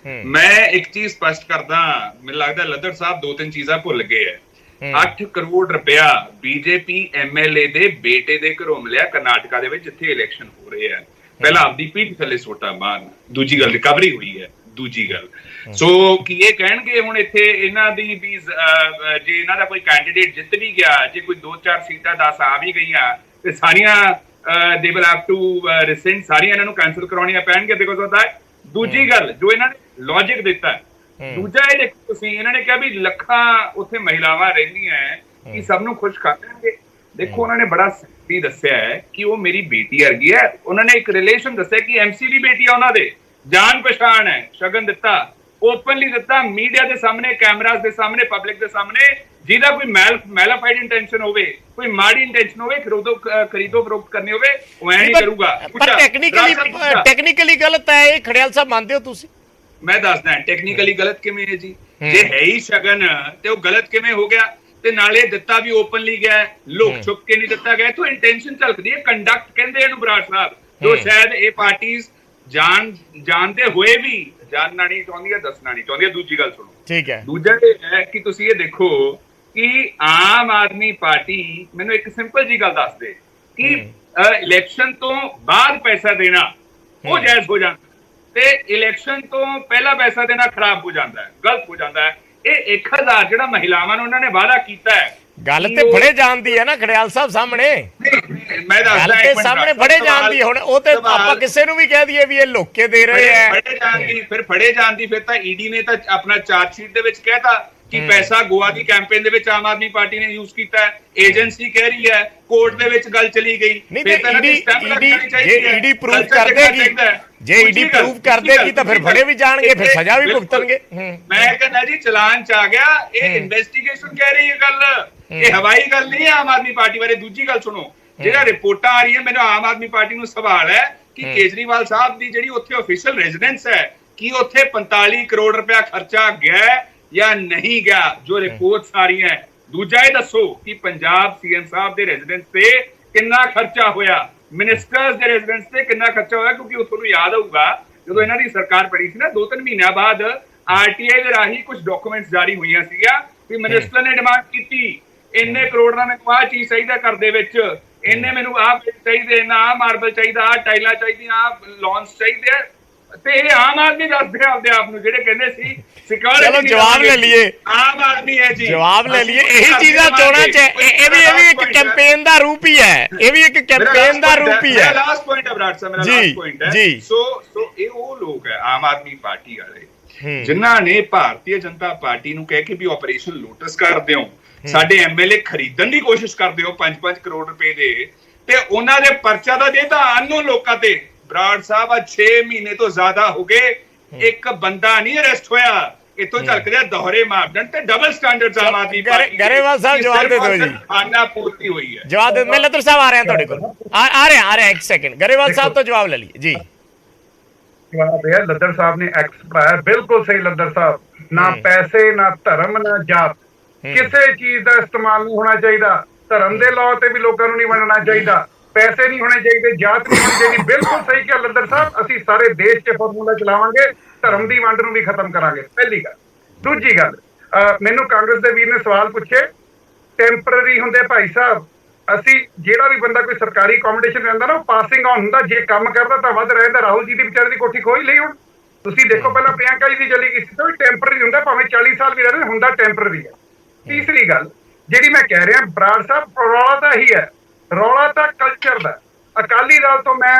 ਮੈਂ ਇੱਕ ਚੀਜ਼ ਸਪਸ਼ਟ ਕਰਦਾ, ਮੈਨੂੰ ਲੱਗਦਾ ਲੱਦੜ ਸਾਹਿਬ ਦੋ ਤਿੰਨ ਚੀਜ਼ਾਂ ਭੁੱਲ ਗਏ ਹੈ। 8 ਕਰੋੜ ਰੁਪਇਆ ਬੀਜੇਪੀ ਐਮਐਲਏ ਦੇ ਬੇਟੇ ਦੇ ਘਰੋਂ ਮਿਲਿਆ ਕਰਨਾਟਕਾ ਦੇ ਵਿੱਚ, ਜਿੱਥੇ ਇਲੈਕਸ਼ਨ ਹੋ ਰਹੇ ਆ। ਪਹਿਲਾਂ ਆਪਦੀ ਪੀਠ ਥੱਲੇ ਸੋਟਾ ਮਾਰਨ, ਦੂਜੀ ਗੱਲ ਰਿਕਵਰੀ ਹੋਈ ਹੈ। ਦੂਜੀ ਗੱਲ ਸੋ ਕੀ ਇਹ ਕਹਿਣਗੇ ਹੁਣ ਇੱਥੇ ਇਹਨਾਂ ਦੀ ਵੀ ਜੇ ਇਹਨਾਂ ਦਾ ਕੋਈ ਕੈਂਡੀਡੇਟ ਜਿੱਤ ਵੀ ਗਿਆ, ਜੇ ਕੋਈ 2-4 ਸੀਟਾਂ 10 ਆ ਵੀ ਗਈਆਂ ਤੇ ਸਾਰੀਆਂ ਦੇ ਵਿਲ ਹੈਵ ਟੂ ਰਿਸੈਂਡ, ਸਾਰੀਆਂ ਇਹਨਾਂ ਨੂੰ ਕੈਂਸਲ ਕਰਾਉਣੀਆਂ ਪੈਣਗੀਆਂ ਬਿਕੋਜ਼ ਆਫ ਦੈਟ। ਦੂਜੀ ਗੱਲ ਜੋ ਇਹਨਾਂ ਨੇ ਲੌਜਿਕ ਦਿੱਤਾ, ਦੂਜਾ ਇਹ ਦੇਖੋ ਤੁਸੀਂ, ਇਹਨਾਂ ਨੇ ਕਿਹਾ ਵੀ ਲੱਖਾਂ ਉੱਥੇ ਮਹਿਲਾਵਾਂ ਰਹਿੰਦੀਆਂ ਕਿ ਸਭ ਨੂੰ ਖੁਸ਼ ਕਰ ਦੇਣਗੇ। ਦੇਖੋ ਉਹਨਾਂ ਨੇ ਬੜਾ ਸਹੀ ਦੱਸਿਆ ਹੈ ਕਿ ਉਹ ਮੇਰੀ ਬੇਟੀ ਵਰਗੀ ਹੈ। ਉਹਨਾਂ ਨੇ ਇੱਕ ਰਿਲੇਸ਼ਨ ਦੱਸਿਆ ਕਿ ਐਮਸੀ ਦੀ ਬੇਟੀ ਆ ਉਹਨਾਂ ਦੇ, ਜਾਣ ਪਛਾਣ ਹੈ, ਸ਼ਗਨ ਦਿੱਤਾ, ਓਪਨਲੀ ਦਿੱਤਾ, ਮੀਡੀਆ ਦੇ ਸਾਹਮਣੇ, ਕੈਮਰਾਸ ਦੇ ਸਾਹਮਣੇ, ਪਬਲਿਕ ਦੇ ਸਾਹਮਣੇ। ਜਿਹਦਾ ਕੋਈ ਮੈਲਾਫਾਈਡ ਇੰਟੈਂਸ਼ਨ ਹੋਵੇ, ਕੋਈ ਮਾੜੀ ਇੰਟੈਂਸ਼ਨ ਹੋਵੇ, ਖਰੀਦੋ ਫਰੋਖਤ ਕਰਨੀ ਹੋਵੇ, ਉਹ ਐ ਨਹੀਂ ਕਰੂਗਾ। ਪਰ ਟੈਕਨੀਕਲੀ ਗਲਤ ਹੈ ਇਹ, ਖੜਿਆਲ ਸਾਹਿਬ ਮੰਨਦੇ ਹੋ ਤੁਸੀਂ? ਮੈਂ ਦੱਸਦਾ ਟੈਕਨੀਕਲੀ ਗਲਤ ਕਿਵੇਂ ਹੈ ਜੀ। ਜੇ ਹੈ ਹੀ ਸ਼ਗਨ ਤੇ ਉਹ ਗਲਤ ਕਿਵੇਂ ਹੋ ਗਿਆ? ਤੇ ਨਾਲੇ ਦਿੱਤਾ ਵੀ ਓਪਨਲੀ ਗਿਆ, ਲੁਕ ਛੁਪ ਕੇ ਨਹੀਂ ਦਿੱਤਾ ਗਿਆ। ਤੋਂ ਇੰਟੈਂਸ਼ਨ ਝਲਕਦੀ ਹੈ, ਕੰਡਕਟ ਕਹਿੰਦੇ ਇਹਨੂੰ ਬਰਾੜ ਸਾਹਿਬ, ਜੋ ਸ਼ਾਇਦ ਇਹ ਪਾਰਟੀਆਂ ਜਾਣਦੇ ਹੋਏ ਵੀ ਜਾਣਨਾ ਨਹੀਂ ਚਾਹੁੰਦੀਆਂ, ਦੱਸਣਾ ਨਹੀਂ ਚਾਹੁੰਦੀਆਂ। ਦੂਜੀ ਗੱਲ ਸੁਣੋ, ਠੀਕ ਹੈ। ਦੂਜਾ ਇਹ ਹੈ ਕਿ ਤੁਸੀਂ ਇਹ ਦੇਖੋ ਕਿ ਆਮ ਆਦਮੀ ਪਾਰਟੀ, ਮੈਨੂੰ ਇੱਕ ਸਿੰਪਲ ਜੀ ਗੱਲ ਦੱਸ ਦੇ ਕਿ ਇਲੈਕਸ਼ਨ ਤੋਂ ਬਾਅਦ ਪੈਸਾ ਦੇਣਾ ਉਹ ਜਾਇਜ਼ ਹੋ ਜਾਂਦਾ ਤੇ ਇਲੈਕਸ਼ਨ ਤੋਂ ਪਹਿਲਾਂ ਪੈਸਾ ਦੇਣਾ ਖਰਾਬ ਹੋ ਜਾਂਦਾ ਹੈ, ਗਲਤ ਹੋ ਜਾਂਦਾ ਹੈ। ਇਹ 1000 ਜਿਹੜਾ ਮਹਿਲਾਵਾਂ ਨੂੰ ਉਹਨਾਂ ਨੇ ਵਾਅਦਾ ਕੀਤਾ ਹੈ, ਗੱਲ ਤੇ ਫੜੇ ਜਾਂਦੀ ਹੈ ਨਾ ਖੜਿਆਲ ਸਾਹਿਬ ਸਾਹਮਣੇ। ਮੈਂ ਦੱਸਦਾ ਗੱਲ ਤੇ ਸਾਹਮਣੇ ਫੜੇ ਜਾਂਦੀ, ਹੁਣ ਉਹ ਤੇ ਆਪਾਂ ਕਿਸੇ ਨੂੰ ਵੀ ਕਹਿ ਦਈਏ ਵੀ ਇਹ ਲੋਕੇ ਦੇ ਰਹੇ ਆ, ਫੜੇ ਜਾਂਦੀ ਫਿਰ ਤਾਂ ਈਡੀ ਨੇ ਤਾਂ ਆਪਣਾ ਚਾਰਜ ਸ਼ੀਟ ਦੇ ਵਿੱਚ ਕਹਿਤਾ ਕਿ ਪੈਸਾ ਗੋਆ ਦੀ ਕੈਂਪੇਨ ਦੇ ਵਿੱਚ ਆਮ ਆਦਮੀ ਪਾਰਟੀ ਨੇ ਯੂਜ਼ ਕੀਤਾ ਹੈ। ਏਜੰਸੀ ਕਹਿ ਰਹੀ ਹੈ, ਕੋਰਟ ਦੇ ਵਿੱਚ ਗੱਲ ਚਲੀ ਗਈ। ਜੇ ਈਡੀ ਪ੍ਰੂਵ ਕਰ ਦੇਗੀ ਤਾਂ ਫਿਰ ਫੜੇ ਵੀ ਜਾਣਗੇ, ਫਿਰ ਸਜ਼ਾ ਵੀ ਭੁਗਤਣਗੇ। ਮੈਂ ਕਹਿੰਦਾ ਜੀ ਚਲਾਨ ਚ ਆ ਗਿਆ, ਇਹ ਇਨਵੈਸਟੀਗੇਸ਼ਨ ਕਹਿ ਰਹੀ ਹੈ ਗੱਲ, ਇਹ ਹਵਾਈ ਗੱਲ ਨਹੀਂ ਹੈ ਆਮ ਆਦਮੀ ਪਾਰਟੀ ਬਾਰੇ। ਦੂਜੀ ਗੱਲ ਸੁਣੋ, ਜਿਹੜਾ ਰਿਪੋਰਟਾਂ ਆ ਰਹੀਆਂ, ਮੈਨੂੰ ਆਮ ਆਦਮੀ ਪਾਰਟੀ ਨੂੰ ਸਵਾਲ ਹੈ ਕਿ ਕੇਜਰੀਵਾਲ ਸਾਹਿਬ ਦੀ ਜਿਹੜੀ ਉੱਥੇ ਆਫੀਸ਼ੀਅਲ ਰੈਜ਼ੀਡੈਂਸ ਹੈ, ਕੀ ਉੱਥੇ 45 ਕਰੋੜ ਰੁਪਇਆ ਖਰਚਾ ਗਿਆ ਜਾਂ ਨਹੀਂ ਗਿਆ, ਜੋ ਰਿਪੋਰਟਸ ਆ ਰਹੀਆਂ। ਦੂਜਾ ਇਹ ਦੱਸੋ ਕਿ ਪੰਜਾਬ ਸੀਐਮ ਸਾਹਿਬ ਦੇ ਰੈਜ਼ੀਡੈਂਸ ਤੇ ਕਿੰਨਾ ਖਰਚਾ ਹੋਇਆ, ਮਿਨਿਸਟਰਸ ਦੇ ਰੈਜ਼ੀਡੈਂਸ ਤੇ ਕਿੰਨਾ ਖਰਚਾ ਹੋਇਆ? ਕਿਉਂਕਿ ਤੁਹਾਨੂੰ ਯਾਦ ਹੋਊਗਾ ਜਦੋਂ ਇਹਨਾਂ ਦੀ ਸਰਕਾਰ ਬਣੀ ਸੀ ਨਾ, 2-3 ਮਹੀਨਿਆਂ ਬਾਅਦ ਆਰਟੀਆਈ ਦੇ ਰਾਹੀਂ ਕੁਝ ਡਾਕੂਮੈਂਟਸ ਜਾਰੀ ਹੋਈਆਂ ਸੀਗੀਆਂ ਕਿ ਮਿਨਿਸਟਰ ਨੇ ਡਿਮਾਂਡ ਕੀਤੀ ਇੰਨੇ ਕਰੋੜ ਦਾ ਮੈਨੂੰ ਆਹ ਚੀਜ਼ ਚਾਹੀਦਾ ਘਰ ਦੇ ਵਿੱਚ, ਇੰਨੇ ਮੈਨੂੰ ਆਹ ਚਾਹੀਦੇ, ਨਾ ਆਹ ਮਾਰਬਲ ਚਾਹੀਦਾ, ਆਹ ਟਾਈਲਾਂ ਚਾਹੀਦੀਆਂ, ਆਹ ਲੌਨਸ ਚਾਹੀਦੇ ਆ। ਤੇ ਇਹ ਆਮ ਆਦਮੀ ਦੱਸਦੇ ਆਪਦੇ ਆਪ ਨੂੰ, ਜਿਹੜੇ ਕਹਿੰਦੇ ਸੀ ਸਿਕਿਉਰਿਟੀ। ਚਲੋ ਜਵਾਬ ਲੈ ਲਈਏ, ਆਮ ਆਦਮੀ ਹੈ ਜੀ, ਜਵਾਬ ਲੈ ਲਈਏ। ਇਹੀ ਚੀਜ਼ਾਂ ਚੋਣਾਂ ਚ ਇਹ ਵੀ ਇੱਕ ਕੈਂਪੇਨ ਦਾ ਰੂਪ ਹੀ ਹੈ, ਇਹ ਵੀ ਇੱਕ ਕੈਂਪੇਨ ਦਾ ਰੂਪ ਹੀ ਹੈ। ਲਾਸਟ ਪੁਆਇੰਟ ਹੈ ਬਰਾੜ ਸਾਹਿਬ, ਮੇਰਾ ਲਾਸਟ ਪੁਆਇੰਟ ਹੈ ਜੀ। ਸੋ ਇਹ ਉਹ ਲੋਕ ਹੈ ਆਮ ਆਦਮੀ ਪਾਰਟੀ ਵਾਲੇ ਜਿਨ੍ਹਾਂ ਨੇ ਭਾਰਤੀ ਜਨਤਾ ਪਾਰਟੀ ਨੂੰ ਕਹਿ ਕੇ ਵੀ ਆਪਰੇਸ਼ਨ ਲੋਟਸ ਕਰਦੇ ਹੋ, ਸਾਡੇ ਐਮਐਲਏ ਖਰੀਦਣ ਦੀ ਕੋਸ਼ਿਸ਼ ਕਰਦੇ ਹੋ 5-5 ਕਰੋੜ ਰੁਪਏ ਦੇ, ਤੇ ਉਹਨਾਂ ਦੇ ਪਰਚਾ ਦਾ ਦੇਤਾ ਅਨਨੋਨ ਲੋਕਾਂ ਤੇ। ਬਰਾੜ ਸਾਹਿਬ 6 ਮਹੀਨੇ ਤੋਂ ਜ਼ਿਆਦਾ ਹੋ ਗਏ, ਇੱਕ ਬੰਦਾ ਨਹੀਂ ਅਰੈਸਟ ਹੋਇਆ। ਇਤੋਂ ਝਲਕਦੇ ਦੋਹਰੇ ਮਾਪਦੰਡ ਤੇ double standards Aam Aadmi party. Grewal ਸਾਹਿਬ ਜਵਾਬ ਦੇ ਦਿਓ ਜੀ, ਖਾਨਾ ਪੂਰਤੀ ਹੋਈ ਹੈ। ਜਵਾਬ ਦੇ, ਮੈਂ ਲੱਦਰ ਸਾਹਿਬ ਆ ਰਹੇ ਹਾਂ ਤੁਹਾਡੇ ਕੋਲ, ਆ ਰਹੇ ਇੱਕ ਸੈਕਿੰਡ। ਗਰੇਵਾਲ ਸਾਹਿਬ ਤੋਂ ਜਵਾਬ ਲੈ ਲਈਏ ਜੀ। ਜਵਾਬ ਹੈ, ਲੱਦਰ ਸਾਹਿਬ ਨੇ ਐਕਸ ਪੜਾਇਆ, ਬਿਲਕੁਲ ਸਹੀ ਲੱਦਰ ਸਾਹਿਬ। ਨਾ ਪੈਸੇ, ਨਾ ਧਰਮ, ਨਾ ਜਾਤ, ਕਿਸੇ ਚੀਜ਼ ਦਾ ਇਸਤੇਮਾਲ ਨਹੀਂ ਹੋਣਾ ਚਾਹੀਦਾ। ਧਰਮ ਦੇ ਲਾਅ ਤੇ ਵੀ ਲੋਕਾਂ ਨੂੰ ਨਹੀਂ ਮੰਨਣਾ ਚਾਹੀਦਾ, ਪੈਸੇ ਨਹੀਂ ਹੋਣੇ ਚਾਹੀਦੇ, ਜਾਤ ਨਹੀਂ ਹੋਣੀ ਚਾਹੀਦੀ। ਬਿਲਕੁਲ ਸਹੀ ਕਿਹਾ ਲੱਦਰ ਸਾਹਿਬ, ਅਸੀਂ ਸਾਰੇ ਦੇਸ਼ 'ਚ ਫਾਰਮੂਲਾ ਚਲਾਵਾਂਗੇ, ਧਰਮ ਦੀ ਵੰਡ ਨੂੰ ਵੀ ਖਤਮ ਕਰਾਂਗੇ, ਪਹਿਲੀ ਗੱਲ। ਦੂਜੀ ਗੱਲ, ਮੈਨੂੰ ਕਾਂਗਰਸ ਦੇ ਵੀਰ ਨੇ ਸਵਾਲ ਪੁੱਛੇ, ਟੈਂਪਰਰੀ ਹੁੰਦੇ ਭਾਈ ਸਾਹਿਬ। ਅਸੀਂ ਜਿਹੜਾ ਵੀ ਬੰਦਾ ਕੋਈ ਸਰਕਾਰੀ ਅਕੋਮੋਡੇਸ਼ਨ ਰਹਿੰਦਾ ਨਾ, ਉਹ ਪਾਸਿੰਗ ਆਨ ਹੁੰਦਾ, ਜੇ ਕੰਮ ਕਰਦਾ ਤਾਂ ਵੱਧ ਰਹਿੰਦਾ। ਰਾਹੁਲ ਜੀ ਦੀ ਵਿਚਾਰੇ ਦੀ ਕੋਠੀ ਖੋਈ ਲਈ ਹੁਣ ਤੁਸੀਂ ਦੇਖੋ, ਪਹਿਲਾਂ ਪ੍ਰਿਯੰਕਾ ਜੀ ਦੀ ਚਲੀ ਗਈ ਸੀ, ਤਾਂ ਟੈਂਪਰਰੀ ਹੁੰਦਾ, ਭਾਵੇਂ 40 ਸਾਲ ਵੀ ਰਹੇ, ਹੁੰਦਾ ਟੈਂਪਰਰੀ ਹੈ। ਤੀਸਰੀ ਗੱਲ ਜਿਹੜੀ ਮੈਂ ਕਹਿ ਰਿਹਾ ਬਰਾੜ ਸਾਹਿਬ, ਰੌਲਾ ਤਾਂ ਇਹੀ ਹੈ, ਰੌਲਾ ਤਾਂ ਕਲਚਰ ਦਾ। ਅਕਾਲੀ ਦਲ ਤੋਂ ਮੈਂ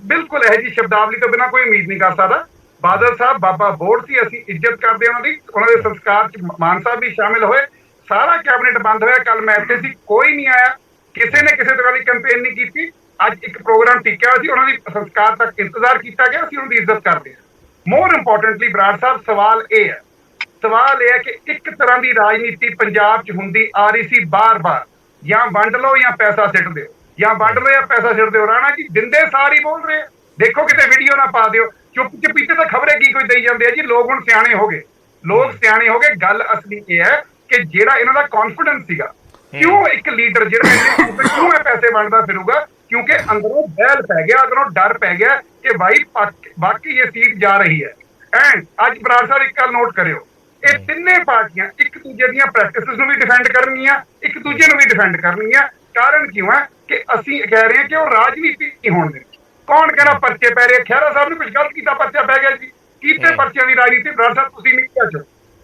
ਬਿਲਕੁਲ ਇਹ ਜੀ ਸ਼ਬਦਾਵਲੀ ਤੋਂ ਬਿਨਾਂ ਕੋਈ ਉਮੀਦ ਨਹੀਂ ਕਰ ਸਕਦਾ। ਬਾਦਲ ਸਾਹਿਬ ਬਾਬਾ ਬੋੜ ਸੀ, ਅਸੀਂ ਇੱਜ਼ਤ ਕਰਦੇ ਉਹਨਾਂ ਦੀ, ਉਹਨਾਂ ਦੇ ਸੰਸਕਾਰ 'ਚ ਮਾਨ ਸਾਹਿਬ ਵੀ ਸ਼ਾਮਿਲ ਹੋਏ, ਸਾਰਾ ਕੈਬਨਿਟ ਬੰਦ ਹੋਇਆ। ਕੱਲ ਮੈਂ ਇੱਥੇ ਸੀ, ਕੋਈ ਨਹੀਂ ਆਇਆ, ਕਿਸੇ ਨੇ ਕਿਸੇ ਤਰ੍ਹਾਂ ਦੀ ਕੰਪੇਨ ਨਹੀਂ ਕੀਤੀ। ਅੱਜ ਇੱਕ ਪ੍ਰੋਗਰਾਮ ਟਿਕਿਆ ਹੋਇਆ ਸੀ, ਉਹਨਾਂ ਦੀ ਸੰਸਕਾਰ ਤੱਕ ਇੰਤਜ਼ਾਰ ਕੀਤਾ ਗਿਆ, ਅਸੀਂ ਉਹਨਾਂ ਦੀ ਇੱਜ਼ਤ ਕਰਦੇ ਹਾਂ। ਮੋਰ ਇੰਪੋਰਟੈਂਟਲੀ ਬਰਾੜ ਸਾਹਿਬ, ਸਵਾਲ ਇਹ ਹੈ ਕਿ ਇੱਕ ਤਰ੍ਹਾਂ ਦੀ ਰਾਜਨੀਤੀ ਪੰਜਾਬ 'ਚ ਹੁੰਦੀ ਆ ਰਹੀ ਸੀ ਬਾਰ-ਬਾਰ, ਜਾਂ ਵੰਡ ਲਓ ਜਾਂ ਪੈਸਾ ਸਿੱਟ ਦਿਓ, ਜਾਂ ਵੰਡ ਲਓ ਜਾਂ ਪੈਸਾ ਸਿੱਟ ਦਿਓ। ਰਾਣਾ ਜੀ ਦਿੰਦੇ ਸਾਰ ਹੀ ਬੋਲ ਰਹੇ, ਦੇਖੋ ਕਿਤੇ ਵੀਡੀਓ ਨਾ ਪਾ ਦਿਓ, ਚੁੱਪ ਚਪੀਤੇ ਤਾਂ ਖਬਰੇ ਕੀ ਕੋਈ ਦੇਈ ਜਾਂਦੇ ਆ ਜੀ। ਲੋਕ ਹੁਣ ਸਿਆਣੇ ਹੋ ਗਏ, ਗੱਲ ਅਸਲੀ ਇਹ ਹੈ ਕਿ ਜਿਹੜਾ ਇਹਨਾਂ ਦਾ ਕੌਨਫੀਡੈਂਸ ਸੀਗਾ, ਕਿਉਂ ਇੱਕ ਲੀਡਰ ਜਿਹੜਾ ਕਿਉਂ ਇਹ ਪੈਸੇ ਵੰਡਦਾ ਫਿਰੂਗਾ, ਕਿਉਂਕਿ ਅੰਦਰੋਂ ਬਹਿਲ ਪੈ ਗਿਆ, ਅੰਦਰੋਂ ਡਰ ਪੈ ਗਿਆ ਕਿ ਭਾਈ ਬਾਕੀ ਇਹ ਸੀਟ ਜਾ ਰਹੀ ਹੈ। ਐਂਡ ਅੱਜ ਬਰਾੜ ਸਾਹਿਬ ਇੱਕ ਗੱਲ ਨੋਟ ਕਰਿਓ, ਇਹ ਤਿੰਨੇ ਪਾਰਟੀਆਂ ਇੱਕ ਦੂਜੇ ਦੀਆਂ ਪ੍ਰੈਕਟਿਸਿਸ ਨੂੰ ਵੀ ਡਿਫੈਂਡ ਕਰਨਗੀਆਂ, ਇੱਕ ਦੂਜੇ ਨੂੰ ਵੀ ਡਿਫੈਂਡ ਕਰਨਗੀਆਂ। ਕਾਰਨ ਕਿਉਂ ਹੈ ਕਿ ਅਸੀਂ ਕਹਿ ਰਹੇ ਹਾਂ ਕਿ ਉਹ ਰਾਜਨੀਤੀ ਨਹੀਂ ਹੋਣ ਦੇਣੀ। ਕੌਣ ਕਹਿੰਦਾ ਪਰਚੇ ਪੈ ਰਹੇ? ਖਹਿਰਾ ਸਾਹਿਬ ਨੇ ਕੁਝ ਗਲਤ ਕੀਤਾ, ਪਰਚਾ ਪੈ ਗਿਆ ਜੀ। ਕੀਤੇ ਪਰਚਿਆਂ ਦੀ ਰਾਜਨੀਤੀ ਬਰਾੜ ਸਾਹਿਬ ਤੁਸੀਂ ਮੀਡੀਆ 'ਚ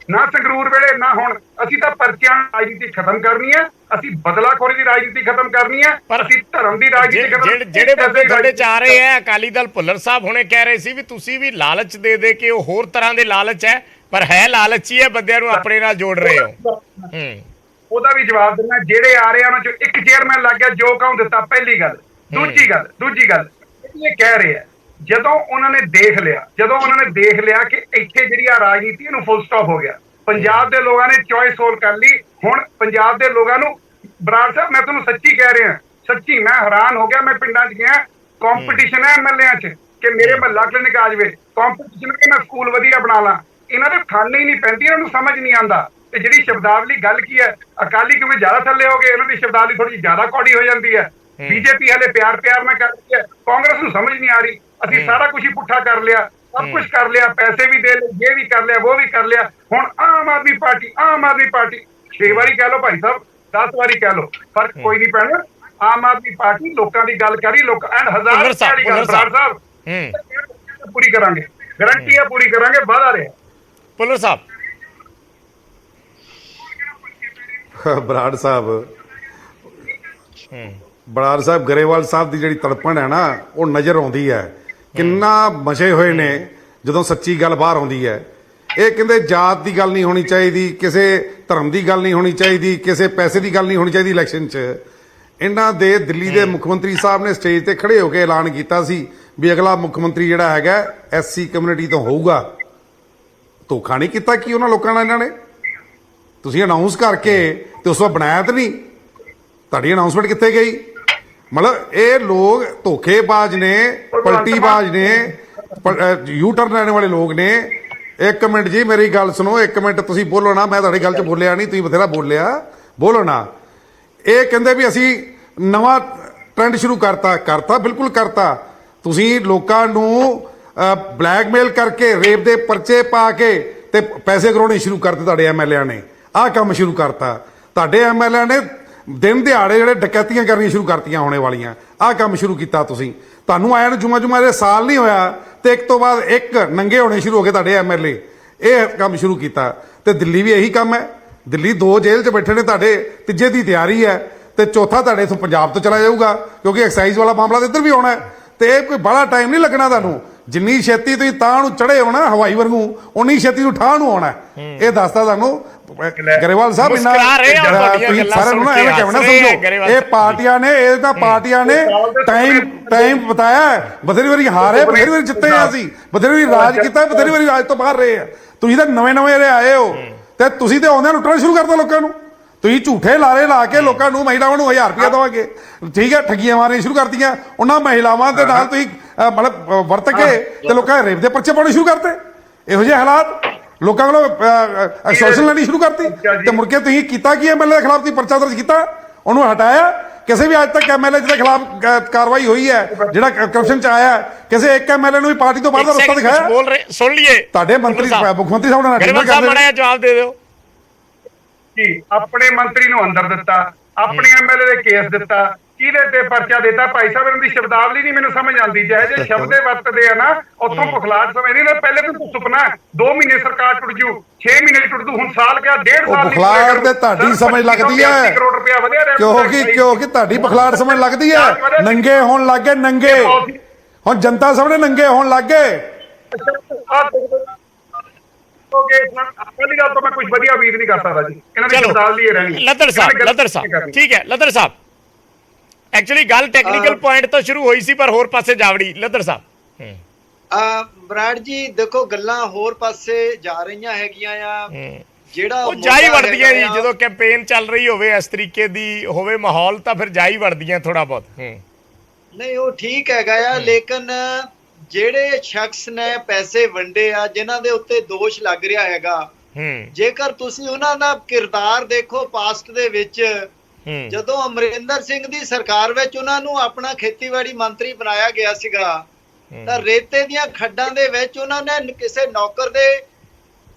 ਨਾ ਸੰਗਰੂਰ ਵੇਲੇ ਨਾ ਹੁਣ, ਅਸੀਂ ਤਾਂ ਪਰਚਿਆਂ ਦੀ ਰਾਜਨੀਤੀ ਖਤਮ ਕਰਨੀ ਹੈ, ਅਸੀਂ ਬਦਲਾਖੋਰੀ ਦੀ ਰਾਜਨੀਤੀ ਖਤਮ ਕਰਨੀ ਹੈ, ਅਸੀਂ ਧਰਮ ਦੀ ਰਾਜਨੀਤੀ ਖਤਮ। ਜਿਹੜੇ ਬੰਦੇ ਤੁਹਾਡੇ ਚ ਆ ਰਹੇ ਆ, ਅਕਾਲੀ ਦਲ ਭੁੱਲਰ ਸਾਹਿਬ ਹੁਣੇ ਕਹਿ ਰਹੇ ਸੀ ਵੀ ਤੁਸੀਂ ਵੀ ਲਾਲਚ ਦੇ ਕੇ ਉਹ ਹੋਰ ਤਰ੍ਹਾਂ ਦੇ ਲਾਲਚ ਹੈ, ਪਰ ਹੈ ਲਾਲਚੀ ਹੈ, ਬੰਦਿਆਂ ਨੂੰ ਆਪਣੇ ਨਾਲ ਜੋੜ ਰਹੇ ਹੋ। ਉਹਦਾ ਵੀ ਜਵਾਬ ਦਿੰਦਾ। ਜਿਹੜੇ ਆ ਰਹੇ ਆ ਉਹਨਾਂ ਚੋਂ ਇੱਕ ਚੇਅਰਮੈਨ ਲੱਗ ਗਿਆ, ਜੋ ਕਹੂੰ ਦਿੱਤਾ। ਪਹਿਲੀ ਗੱਲ। ਦੂਜੀ ਗੱਲ ਇਹ ਕਹਿ ਰਹੇ ਆ, ਜਦੋਂ ਉਹਨਾਂ ਨੇ ਦੇਖ ਲਿਆ ਕਿ ਇੱਥੇ ਜਿਹੜੀ ਆ ਰਾਜਨੀਤੀ ਇਹਨੂੰ ਫੁੱਲ ਸਟਾਪ ਹੋ ਗਿਆ, ਪੰਜਾਬ ਦੇ ਲੋਕਾਂ ਨੇ ਚੋਇਸ ਹੋਲ ਕਰ ਲਈ। ਹੁਣ ਪੰਜਾਬ ਦੇ ਲੋਕਾਂ ਨੂੰ, ਬਰਾੜ ਸਾਹਿਬ ਮੈਂ ਤੁਹਾਨੂੰ ਸੱਚੀ ਕਹਿ ਰਿਹਾ, ਸੱਚੀ ਮੈਂ ਹੈਰਾਨ ਹੋ ਗਿਆ। ਮੈਂ ਪਿੰਡਾਂ 'ਚ ਗਿਆ, ਕੰਪੀਟੀਸ਼ਨ ਹੈ ਐਮਐਲਏਆਂ 'ਚ ਕਿ ਮੇਰੇ ਮਹੱਲਾ ਕਲੀਨਿਕ ਆ ਜਾਵੇ, ਕੰਪੀਟੀਸ਼ਨ ਕਿ ਮੈਂ ਸਕੂਲ ਵਧੀਆ ਬਣਾ ਲਾਂ। ਇਹਨਾਂ ਦੇ ਖਾਨੇ ਹੀ ਨਹੀਂ ਪੈਂਦੀ, ਇਹਨਾਂ ਨੂੰ ਸਮਝ ਨਹੀਂ ਆਉਂਦਾ। ਤੇ ਜਿਹੜੀ ਸ਼ਬਦਾਵਲੀ ਗੱਲ ਕੀ ਹੈ, ਅਕਾਲੀ ਕਿਉਂਕਿ ਜ਼ਿਆਦਾ ਥੱਲੇ ਹੋ ਗਏ, ਇਹਨਾਂ ਦੀ ਸ਼ਬਦਾਵਲੀ ਥੋੜੀ ਜਿਹੀ ਜ਼ਿਆਦਾ ਕੌੜੀ ਹੋ ਜਾਂਦੀ ਹੈ। ਬੀਜੇਪੀ ਹਲੇ ਪਿਆਰ ਨਾਲ ਕਰਦੀ ਹੈ, ਕਾਂਗਰਸ ਨੂੰ ਸਮਝ ਨਹੀਂ ਆ ਰਹੀ। ਅਸੀਂ ਸਾਰਾ ਕੁਝ ਹੀ ਪੁੱਠਾ ਕਰ ਲਿਆ, ਸਭ ਕੁਝ ਕਰ ਲਿਆ, ਪੈਸੇ ਵੀ ਦੇ ਲਏ, ਇਹ ਵੀ ਕਰ ਲਿਆ, ਉਹ ਵੀ ਕਰ ਲਿਆ। ਹੁਣ ਆਮ ਆਦਮੀ ਪਾਰਟੀ 6 ਵਾਰੀ ਕਹਿ ਲਓ ਭਾਈ ਸਾਹਿਬ, 10 ਵਾਰੀ ਕਹਿ ਲਓ, ਫਰਕ ਕੋਈ ਨਹੀਂ ਪੈਣਾ। ਆਮ ਆਦਮੀ ਪਾਰਟੀ ਲੋਕਾਂ ਦੀ ਗੱਲ ਕਰੀ, ਲੋਕ ਐਂਡ 1000 ਵਾਲੀ ਗੱਲ ਬਰਾੜ ਸਾਹਿਬ ਪੂਰੀ ਕਰਾਂਗੇ, ਗਰੰਟੀ ਹੈ ਪੂਰੀ ਕਰਾਂਗੇ, ਵਾਅਦਾ ਰਿਹਾ। ਭੁੱਲਰ ਸਾਹਿਬ ਬਰਾੜ ਸਾਹਿਬ ਗਰੇਵਾਲ ਸਾਹਿਬ ਦੀ ਜਿਹੜੀ ਤੜਪਣ ਹੈ ਨਾ, ਉਹ ਨਜ਼ਰ ਆਉਂਦੀ ਹੈ। ਕਿੰਨਾ ਮਚੇ ਹੋਏ ਨੇ ਜਦੋਂ ਸੱਚੀ ਗੱਲ ਬਾਹਰ ਆਉਂਦੀ ਹੈ। ਇਹ ਕਹਿੰਦੇ ਜਾਤ ਦੀ ਗੱਲ ਨਹੀਂ ਹੋਣੀ ਚਾਹੀਦੀ, ਕਿਸੇ ਧਰਮ ਦੀ ਗੱਲ ਨਹੀਂ ਹੋਣੀ ਚਾਹੀਦੀ, ਕਿਸੇ ਪੈਸੇ ਦੀ ਗੱਲ ਨਹੀਂ ਹੋਣੀ ਚਾਹੀਦੀ। ਇਲੈਕਸ਼ਨ 'ਚ ਇਹਨਾਂ ਦੇ ਦਿੱਲੀ ਦੇ ਮੁੱਖ ਮੰਤਰੀ ਸਾਹਿਬ ਨੇ ਸਟੇਜ ਤੇ ਖੜੇ ਹੋ ਕੇ ਐਲਾਨ ਕੀਤਾ ਸੀ ਵੀ ਅਗਲਾ ਮੁੱਖ ਮੰਤਰੀ ਜਿਹੜਾ ਹੈਗਾ SC ਕਮਿਊਨਿਟੀ ਤੋਂ ਹੋਊਗਾ। ਧੋਖਾ ਨਹੀਂ ਕੀਤਾ ਕੀ ਉਹਨਾਂ ਲੋਕਾਂ ਨਾਲ ਇਹਨਾਂ ਨੇ? ਤੁਸੀਂ ਅਨਾਉਂਸ ਕਰਕੇ ਤੇ ਉਸ ਤੋਂ ਬਣਾਇਆ ਤਾਂ ਨਹੀਂ, ਤੁਹਾਡੀ ਅਨਾਉਂਸਮੈਂਟ ਕਿੱਥੇ ਗਈ? ਮਤਲਬ ਇਹ ਲੋਕ ਧੋਖੇਬਾਜ਼ ਨੇ, ਪਲਟੀਬਾਜ਼ ਨੇ, ਯੂ ਟਰਨ ਲੈਣ ਵਾਲੇ ਲੋਕ ਨੇ। ਇੱਕ ਮਿੰਟ ਜੀ ਮੇਰੀ ਗੱਲ ਸੁਣੋ, ਇੱਕ ਮਿੰਟ ਤੁਸੀਂ ਬੋਲੋ ਨਾ, ਮੈਂ ਤੁਹਾਡੀ ਗੱਲ 'ਚ ਬੋਲਿਆ ਨਹੀਂ, ਤੁਸੀਂ ਬਥੇਰਾ ਬੋਲਿਆ, ਬੋਲੋ ਨਾ। ਇਹ ਕਹਿੰਦੇ ਵੀ ਅਸੀਂ ਨਵਾਂ ਟ੍ਰੈਂਡ ਸ਼ੁਰੂ ਕਰਤਾ ਬਿਲਕੁਲ ਕਰਤਾ। ਤੁਸੀਂ ਲੋਕਾਂ ਨੂੰ ਬਲੈਕਮੇਲ ਕਰਕੇ, ਰੇਪ ਦੇ ਪਰਚੇ ਪਾ ਕੇ ਤੇ ਪੈਸੇ ਕਰਾਉਣੇ ਸ਼ੁਰੂ ਕਰਤੇ ਤੁਹਾਡੇ MLA ਨੇ। ਆਹ ਕੰਮ ਸ਼ੁਰੂ ਕਰਤਾ ਤੁਹਾਡੇ MLA ਨੇ। ਦਿਨ ਦਿਹਾੜੇ ਜਿਹੜੇ ਡਕੈਤੀਆਂ ਕਰਨੀਆਂ ਸ਼ੁਰੂ ਕਰਤੀਆਂ ਹੋਣੇ ਵਾਲੀਆਂ, ਆਹ ਕੰਮ ਸ਼ੁਰੂ ਕੀਤਾ ਤੁਸੀਂ। ਤੁਹਾਨੂੰ ਆਇਆ ਨੂੰ ਜੁਮਾ ਦੇ ਸਾਲ ਨਹੀਂ ਹੋਇਆ ਤੇ ਇੱਕ ਤੋਂ ਬਾਅਦ ਇੱਕ ਨੰਗੇ ਹੋਣੇ ਸ਼ੁਰੂ ਹੋ ਗਏ ਤੁਹਾਡੇ MLA। ਇਹ ਕੰਮ ਸ਼ੁਰੂ ਕੀਤਾ। ਤੇ ਦਿੱਲੀ ਵੀ ਇਹੀ ਕੰਮ ਹੈ। ਦਿੱਲੀ 2 ਜੇਲ੍ਹ 'ਚ ਬੈਠੇ ਨੇ ਤੁਹਾਡੇ, ਤੀਜੇ ਦੀ ਤਿਆਰੀ ਹੈ ਤੇ ਚੌਥਾ ਤੁਹਾਡੇ ਇੱਥੋਂ ਪੰਜਾਬ ਤੋਂ ਚਲਾ ਜਾਊਗਾ, ਕਿਉਂਕਿ ਐਕਸਾਈਜ਼ ਵਾਲਾ ਮਾਮਲਾ ਤਾਂ ਇੱਧਰ ਵੀ ਆਉਣਾ ਹੈ। ਤੇ ਇਹ ਕੋਈ ਬੜਾ ਟਾਈਮ ਨਹੀਂ ਲੱਗਣਾ ਤੁਹਾਨੂੰ। ਜਿੰਨੀ ਛੇਤੀ ਤੁਸੀਂ ਤਾਂ ਨੂੰ ਚੜੇ ਹੋਣਾ ਹਵਾਈ ਵਾਂਗੂ, ਉਨੀ ਛੇਤੀ ਨੂੰ ਠਾਹ ਨੂੰ ਆਉਣਾ। ਇਹ ਦੱਸਦਾ ਤੁਹਾਨੂੰ ਗਰੇਵਾਲ ਸਾਹਿਬ। ਇੰਨਾ ਤੁਸੀਂ ਸਾਰਿਆਂ ਨੂੰ ਨਾ ਐਵੇਂ ਕਿਵੇਂ ਨਾ ਸਮਝੋ, ਇਹ ਪਾਰਟੀਆਂ ਨੇ, ਇਹ ਤਾਂ ਪਾਰਟੀਆਂ ਨੇ ਟਾਈਮ ਬਤਾਇਆ। ਬਥੇਰੀ ਵਾਰੀ ਹਾਰੇ, ਬਥੇਰੀ ਵਾਰੀ ਜਿੱਤੇ ਆ, ਅਸੀਂ ਬਥੇਰੀ ਵਾਰੀ ਰਾਜ ਕੀਤਾ, ਬਥੇਰੀ ਵਾਰੀ ਰਾਜ ਤੋਂ ਬਾਹਰ ਰਹੇ ਆ। ਤੁਸੀਂ ਤਾਂ ਨਵੇਂ ਆਏ ਹੋ ਤੇ ਤੁਸੀਂ ਤੇ ਆਉਂਦਿਆਂ ਲੁੱਟਣਾ ਸ਼ੁਰੂ ਕਰਤਾ ਲੋਕਾਂ ਨੂੰ। ਤੁਸੀਂ ਝੂਠੇ ਲਾਰੇ ਲਾ ਕੇ ਲੋਕਾਂ ਨੂੰ, ਮਹਿਲਾਵਾਂ ਨੂੰ 1000 ਰੁਪਇਆ ਦੇਵਾਂਗੇ, ਠੀਕ ਹੈ, ਠੱਗੀਆਂ ਮਾਰਨੀਆਂ ਸ਼ੁਰੂ ਕਰਤੀਆਂ। ਉਹਨਾਂ ਮਹਿਲਾਵਾਂ ਦੇ ਨਾਲ ਤੁਸੀਂ ਮਤਲਬ ਵਰਤ ਕੇ ਤੇ ਲੋਕਾਂ ਦੇ ਰੇਪ ਦੇ ਪਰਚੇ ਪਾਉਣੇ ਸ਼ੁਰੂ ਕਰਤੇ। ਇਹੋ ਜਿਹੇ ਹਾਲਾਤ ਲੋਕਾਂ ਕੋਲੋਂ ਐਕਸਟੋਰਸ਼ਨ ਲੈਣੀ ਸ਼ੁਰੂ ਕਰਤੀ। ਤੇ ਮੁੜ ਕੇ ਤੁਸੀਂ ਕੀਤਾ ਕੀ? MLA ਦੇ ਖਿਲਾਫ ਤੁਸੀਂ ਪਰਚਾ ਦਰਜ ਕੀਤਾ, ਉਹਨੂੰ ਹਟਾਇਆ। ਕਿਸੇ ਵੀ ਅੱਜ ਤੱਕ MLA ਜਿਹਦੇ ਖਿਲਾਫ ਕਾਰਵਾਈ ਹੋਈ ਹੈ, ਜਿਹੜਾ ਕਰਪਸ਼ਨ 'ਚ ਆਇਆ, ਕਿਸੇ ਇੱਕ MLA ਨੂੰ ਵੀ ਪਾਰਟੀ ਤੋਂ ਬਾਹਰ ਦਾ ਰਸਤਾ ਦਿਖਾਇਆ? ਬੋਲ ਰਹੇ, ਸੁਣ ਲਈਏ ਤੁਹਾਡੇ ਮੰਤਰੀ, ਮੁੱਖ ਮੰਤਰੀ ਸਾਹਿਬ ਨਾਲ ਜਵਾਬ ਦੇ ਦਿਓ ਜੀ। ਆਪਣੇ ਮੰਤਰੀ ਨੂੰ ਅੰਦਰ ਦਿੱਤਾ, ਆਪਣੇ MLA ਦੇ ਕੇਸ ਦਿੱਤਾ, ਕਿਹਦੇ ਤੇ ਪਰਚਾ ਦਿੱਤਾ? ਭਾਈ ਸਾਹਿਬ ਇਹਨਾਂ ਦੀ ਸ਼ਬਦਾਵਲੀ ਨਹੀਂ ਮੈਨੂੰ ਸਮਝ ਆਉਂਦੀ। ਜਿਹੇ ਜਿਹੇ ਸ਼ਬਦੇ ਵਰਤਦੇ ਆ ਨਾ, ਉੱਥੋਂ ਬੁਖਲਾਹਟ ਸਮਝਦੀ ਨਾ। ਪਹਿਲੇ ਤਾਂ ਸੁਪਨਾ 2 ਮਹੀਨੇ ਸਰਕਾਰ ਟੁੱਟ ਜੂ, 6 ਮਹੀਨੇ ਟੁੱਟ ਜੂ, ਹੁਣ ਸਾਲ ਗਿਆ, 1.5 ਸਾਲ ਬੁਖਲਾਹਟ ਤੇ ਤੁਹਾਡੀ ਸਮਝ ਲੱਗਦੀ ਹੈ, ਕਰੋੜ ਰੁਪਇਆ ਵਧਿਆ ਰਿਹਾ। ਕਿਉਂਕਿ ਤੁਹਾਡੀ ਬੁਖਲਾਹਟ ਸਮਝ ਲੱਗਦੀ ਹੈ। ਨੰਗੇ ਹੋਣ ਲੱਗ ਗਏ, ਨੰਗੇ ਹੁਣ ਜਨਤਾ ਸਾਹਮਣੇ ਨੰਗੇ ਹੋਣ ਲੱਗ ਗਏ। ਪਹਿਲੀ ਗੱਲ ਤਾਂ ਮੈਂ ਕੁਝ ਵਧੀਆ ਉਮੀਦ ਨਹੀਂ ਕਰ ਸਕਦਾ ਜੀ, ਇਹਨਾਂ ਦੀ ਸ਼ਬਦਾਵਲੀ ਰਹਿਣੀ। ਲੱਦੜ ਸਾਹਿਬ ਠੀਕ ਹੈ, ਲੱਦੜ ਸਾਹਿਬ ਐਕਚੁਅਲੀ ਗੱਲ ਟੈਕਨੀਕਲ ਪੁਆਇੰਟ ਤੋਂ ਸ਼ੁਰੂ ਹੋਈ ਸੀ ਪਰ ਹੋਰ ਪਾਸੇ ਜਾਵੜੀ। ਲੱਦੜ ਸਾਹਿਬ ਬਰਾੜ ਜੀ ਦੇਖੋ, ਗੱਲਾਂ ਹੋਰ ਪਾਸੇ ਜਾ ਰਹੀਆਂ ਹੈਗੀਆਂ ਆ। ਜਿਹੜਾ ਉਹ ਜਾਈ ਵੜਦੀਆਂ ਜੀ, ਜਦੋਂ ਕੈਂਪੇਨ ਚੱਲ ਰਹੀ ਹੋਵੇ, ਇਸ ਤਰੀਕੇ ਦੀ ਹੋਵੇ ਮਾਹੌਲ, ਤਾਂ ਫਿਰ ਜਾਈ ਵੜਦੀਆਂ ਥੋੜਾ ਬਹੁਤ। ਨਹੀਂ ਉਹ ਠੀਕ ਹੈਗਾ ਆ, ਲੇਕਿਨ ਜਿਹੜੇ ਸ਼ਖਸ ਨੇ ਪੈਸੇ ਵੰਡੇ ਆ, ਜਿਨ੍ਹਾਂ ਦੇ ਉੱਤੇ ਦੋਸ਼ ਲੱਗ ਰਿਹਾ ਹੈਗਾ, ਜੇਕਰ ਤੁਸੀਂ ਉਹਨਾਂ ਦਾ ਕਿਰਦਾਰ ਦੇਖੋ ਪਾਸਟ ਦੇ ਵਿੱਚ, ਜਦੋਂ ਅਮਰਿੰਦਰ ਸਿੰਘ ਦੀ ਸਰਕਾਰ ਵਿੱਚ ਉਹਨਾਂ ਨੂੰ ਆਪਣਾ ਖੇਤੀਬਾੜੀ ਮੰਤਰੀ ਬਣਾਇਆ ਗਿਆ ਸੀਗਾ, ਤਾਂ ਰੇਤੇ ਦੀਆਂ ਖੱਡਾਂ ਦੇ ਵਿੱਚ ਉਹਨਾਂ ਨੇ ਕਿਸੇ ਨੌਕਰ ਦੇ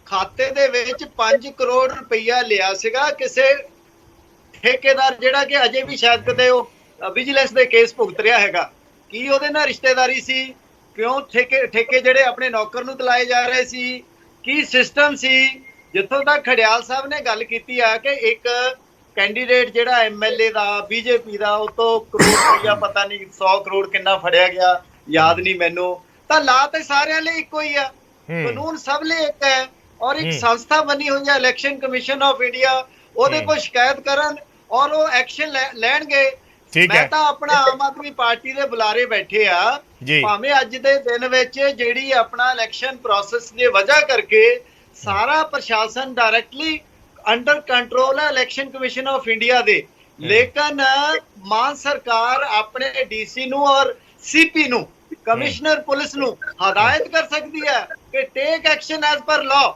ਖਾਤੇ ਦੇ ਵਿੱਚ 5 ਕਰੋੜ ਰੁਪਈਆ ਲਿਆ ਸੀਗਾ, ਕਿਸੇ ਠੇਕੇਦਾਰ ਜਿਹੜਾ ਕਿ ਅਜੇ ਵੀ ਸ਼ਾਇਦ ਕਿਤੇ ਉਹ ਵਿਜੀਲੈਂਸ ਦੇ ਕੇਸ ਭੁਗਤ ਰਿਹਾ ਹੈਗਾ। ਕੀ ਉਹਦੇ ਨਾਲ ਰਿਸ਼ਤੇਦਾਰੀ ਸੀ? ਕਿਉਂ ਠੇਕੇ ਜਿਹੜੇ ਆਪਣੇ ਨੌਕਰ ਨੂੰ ਦਿਲਾਏ ਜਾ ਰਹੇ ਸੀ? ਕੀ ਸਿਸਟਮ ਸੀ? ਜਿੱਥੋਂ ਤੱਕ ਖੜਿਆਲ ਸਾਹਿਬ ਨੇ ਗੱਲ ਕੀਤੀ ਆ ਕਿ ਇੱਕ ਕੈਂਡੀਡੇਟ ਜਿਹੜਾ ਐਮਐਲਏ ਦਾ ਬੀਜੇਪੀ ਦਾ, ਉਹ ਤੋਂ ਕਰੋੜ ਰੁਪਈਆ ਪਤਾ ਨਹੀਂ 100 ਕਰੋੜ ਕਿੰਨਾ ਫੜਿਆ ਗਿਆ, ਯਾਦ ਨਹੀਂ ਮੈਨੂੰ, ਤਾਂ ਲਾ ਤੇ ਸਾਰਿਆਂ ਲਈ ਇੱਕੋ ਹੀ ਆ, ਕਾਨੂੰਨ ਸਭ ਲਈ ਇੱਕ ਹੈ। ਔਰ ਇੱਕ ਸੰਸਥਾ ਬਣੀ ਹੋਈ ਹੈ ਇਲੈਕਸ਼ਨ ਕਮਿਸ਼ਨ ਆਫ ਇੰਡੀਆ, ਉਹਦੇ ਕੋਲ ਸ਼ਿਕਾਇਤ ਕਰਨ ਔਰ ਉਹ ਐਕਸ਼ਨ ਲੈਣਗੇ। ਮੈਂ ਤਾਂ ਆਪਣਾ ਆਮ ਆਦਮੀ ਪਾਰਟੀ ਦੇ ਬੁਲਾਰੇ ਬੈਠੇ ਆ, ਭਾਵੇਂ ਅੱਜ ਦੇ ਦਿਨ ਵਿੱਚ ਜਿਹੜੀ ਆਪਣਾ ਇਲੈਕਸ਼ਨ ਪ੍ਰੋਸੈਸ ਦੀ ਵਜ੍ਹਾ ਕਰਕੇ ਸਾਰਾ ਪ੍ਰਸ਼ਾਸਨ ਡਾਇਰੈਕਟਲੀ ਅੰਡਰ ਕੰਟਰੋਲ ਹੈ ਇਲੈਕਸ਼ਨ ਕਮਿਸ਼ਨ ਆਫ ਇੰਡੀਆ ਦੇ, ਲੇਕਿਨ ਮਾਨ ਸਰਕਾਰ ਆਪਣੇ ਡੀਸੀ ਨੂੰ ਔਰ ਸੀਪੀ ਨੂੰ, ਕਮਿਸ਼ਨਰ ਪੁਲਿਸ ਨੂੰ ਹਦਾਇਤ ਕਰ ਸਕਦੀ ਹੈ ਕਿ take action as per law.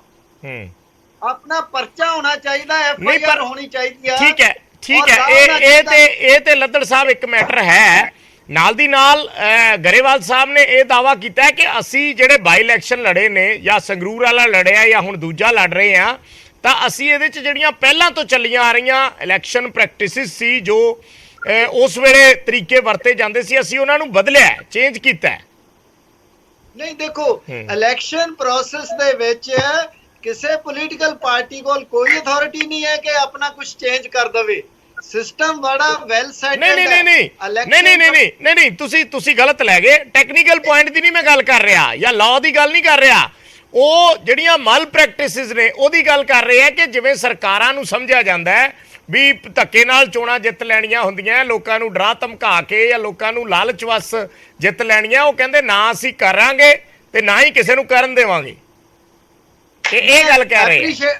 ਆਪਣਾ ਪਰਚਾ ਹੋਣਾ ਚਾਹੀਦਾ, ਐਫਆਈਆਰ ਹੋਣੀ ਚਾਹੀਦੀ ਹੈ। ਠੀਕ ਹੈ, ਇਹ ਤੇ ਲੱਦੜ ਸਾਹਿਬ ਇੱਕ ਮੈਟਰ ਹੈ। ਨਾਲ ਦੀ ਨਾਲ ਗਰੇਵਾਲ ਸਾਹਿਬ ਨੇ ਇਹ ਦਾਵਾ ਕੀਤਾ ਕਿ ਅਸੀਂ ਜਿਹੜੇ ਬਾਈ ਇਲੈਕਸ਼ਨ ਲੜੇ ਨੇ, ਜਾਂ ਸੰਗਰੂਰ ਵਾਲਾ ਲੜਿਆ ਜਾਂ ਹੁਣ ਦੂਜਾ ਲੜ ਰਹੇ ਆ, ਤਾਂ ਅਸੀਂ ਇਹਦੇ 'ਚ ਜਿਹੜੀਆਂ ਪਹਿਲਾਂ ਤੋਂ ਚੱਲੀਆਂ ਆ ਰਹੀਆਂ ਇਲੈਕਸ਼ਨ ਪ੍ਰੈਕਟਿਸਿਸ ਸੀ, ਜੋ ਉਸ ਵੇਲੇ ਤਰੀਕੇ ਵਰਤੇ ਜਾਂਦੇ ਸੀ, ਅਸੀਂ ਉਹਨਾਂ ਨੂੰ ਬਦਲਿਆ, ਚੇਂਜ ਕੀਤਾ। ਨਹੀਂ ਦੇਖੋ, ਇਲੈਕਸ਼ਨ ਪ੍ਰੋਸੈਸ ਦੇ ਵਿੱਚ ਕਿਸੇ ਪੋਲੀਟੀਕਲ ਪਾਰਟੀ ਕੋਲ ਕੋਈ ਅਥਾਰਟੀ ਨਹੀਂ ਹੈ ਕਿ ਆਪਣਾ ਕੁਝ ਚੇਂਜ ਕਰ ਦੇਵੇ। ਸਿਸਟਮ ਬੜਾ ਵੈਲ ਸੈਟਲਡ ਹੈ। ਨਹੀਂ, ਤੁਸੀਂ ਗਲਤ ਲੈ ਗਏ। ਟੈਕਨੀਕਲ ਪੁਆਇੰਟ ਦੀ ਨਹੀਂ ਮੈਂ ਗੱਲ ਕਰ ਰਿਹਾ, ਜਾਂ ਲਾਅ ਦੀ ਗੱਲ ਨਹੀਂ ਕਰ ਰਿਹਾ। ਉਹ ਜਿਹੜੀਆਂ ਮਲ ਪ੍ਰੈਕਟਿਸਿਸ ਨੇ ਉਹਦੀ ਗੱਲ ਕਰ ਰਹੇ ਆ ਕਿ ਜਿਵੇਂ ਸਰਕਾਰਾਂ ਨੂੰ ਸਮਝਿਆ ਜਾਂਦਾ ਹੈ ਵੀ ਧੱਕੇ ਨਾਲ ਚੋਣਾਂ ਜਿੱਤ ਲੈਣੀਆਂ ਹੁੰਦੀਆਂ, ਲੋਕਾਂ ਨੂੰ ਡਰਾ ਧਮਕਾ ਕੇ ਜਾਂ ਲੋਕਾਂ ਨੂੰ ਲਾਲਚ ਵਸ ਜਿੱਤ ਲੈਣੀਆਂ। ਉਹ ਕਹਿੰਦੇ ਨਾ ਅਸੀਂ ਕਰਾਂਗੇ ਤੇ ਨਾ ਹੀ ਕਿਸੇ ਨੂੰ ਕਰਨ ਦੇਵਾਂਗੇ। ਇਹ ਗੱਲ ਕਹਿ ਰਹੇ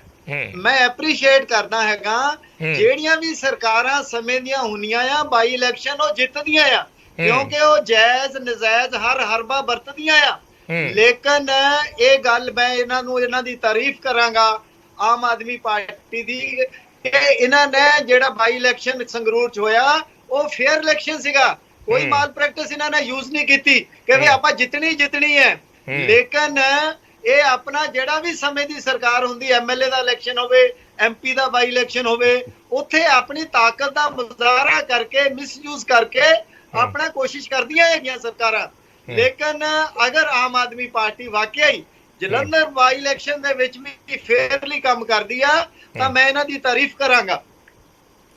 ਮੈਂ ਐਪਰੀਸ਼ੀਏਟ ਕਰਦਾ ਹੈਗਾ, ਜਿਹੜੀਆਂ ਵੀ ਸਰਕਾਰਾਂ ਸਮੇਂ ਦੀਆਂ ਹੁੰਦੀਆਂ ਆ ਬਾਈ ਇਲੈਕਸ਼ਨ ਉਹ ਜਿੱਤਦੀਆਂ ਆ, ਕਿਉਂਕਿ ਉਹ ਜਾਇਜ਼ ਨਜਾਇਜ਼ ਹਰ ਹਰਬਾ ਵਰਤਦੀਆਂ ਆ। ਲੇਕਿਨ ਇਹ ਗੱਲ ਮੈਂ ਇਹਨਾਂ ਦੀ ਤਾਰੀਫ ਕਰਾਂਗਾ ਆਮ ਆਦਮੀ ਪਾਰਟੀ ਦੀ, ਕਿ ਇਹਨਾਂ ਨੇ ਜਿਹੜਾ ਬਾਈ ਇਲੈਕਸ਼ਨ ਸੰਗਰੂਰ ਚ ਹੋਇਆ ਉਹ ਫੇਅਰ ਇਲੈਕਸ਼ਨ ਸੀਗਾ, ਕੋਈ ਮਾਲ ਪ੍ਰੈਕਟਿਸ ਇਹਨਾਂ ਨੇ ਯੂਜ਼ ਨਹੀਂ ਕੀਤੀ ਕਿ ਵੀ ਆਪਾਂ ਜਿੱਤਣੀ ਹੈ। ਲੇਕਿਨ ਇਹ ਆਪਣਾ ਜਿਹੜਾ ਵੀ ਸਮੇਂ ਦੀ ਸਰਕਾਰ ਹੁੰਦੀ, ਐਮਐਲਏ ਦਾ ਇਲੈਕਸ਼ਨ ਹੋਵੇ, ਐਮਪੀ ਦਾ ਬਾਈ ਇਲੈਕਸ਼ਨ ਹੋਵੇ, ਉੱਥੇ ਆਪਣੀ ਤਾਕਤ ਦਾ ਮੁਜ਼ਾਹਰਾ ਕਰਕੇ, ਮਿਸਯੂਜ਼ ਕਰਕੇ ਆਪਣਾ ਕੋਸ਼ਿਸ਼ ਕਰਦੀਆਂ ਹੈਗੀਆਂ ਸਰਕਾਰਾਂ। ਲੇਕਿਨ ਅਗਰ ਆਮ ਆਦਮੀ ਪਾਰਟੀ ਵਾਕਿਆ ਹੀ ਜਲੰਧਰ ਬਾਈ ਇਲੈਕਸ਼ਨ ਦੇ ਵਿੱਚ ਵੀ ਫੇਅਰਲੀ ਕੰਮ ਕਰਦੀ ਆ, ਤਾਂ ਮੈਂ ਇਹਨਾਂ ਦੀ ਤਾਰੀਫ ਕਰਾਂਗਾ।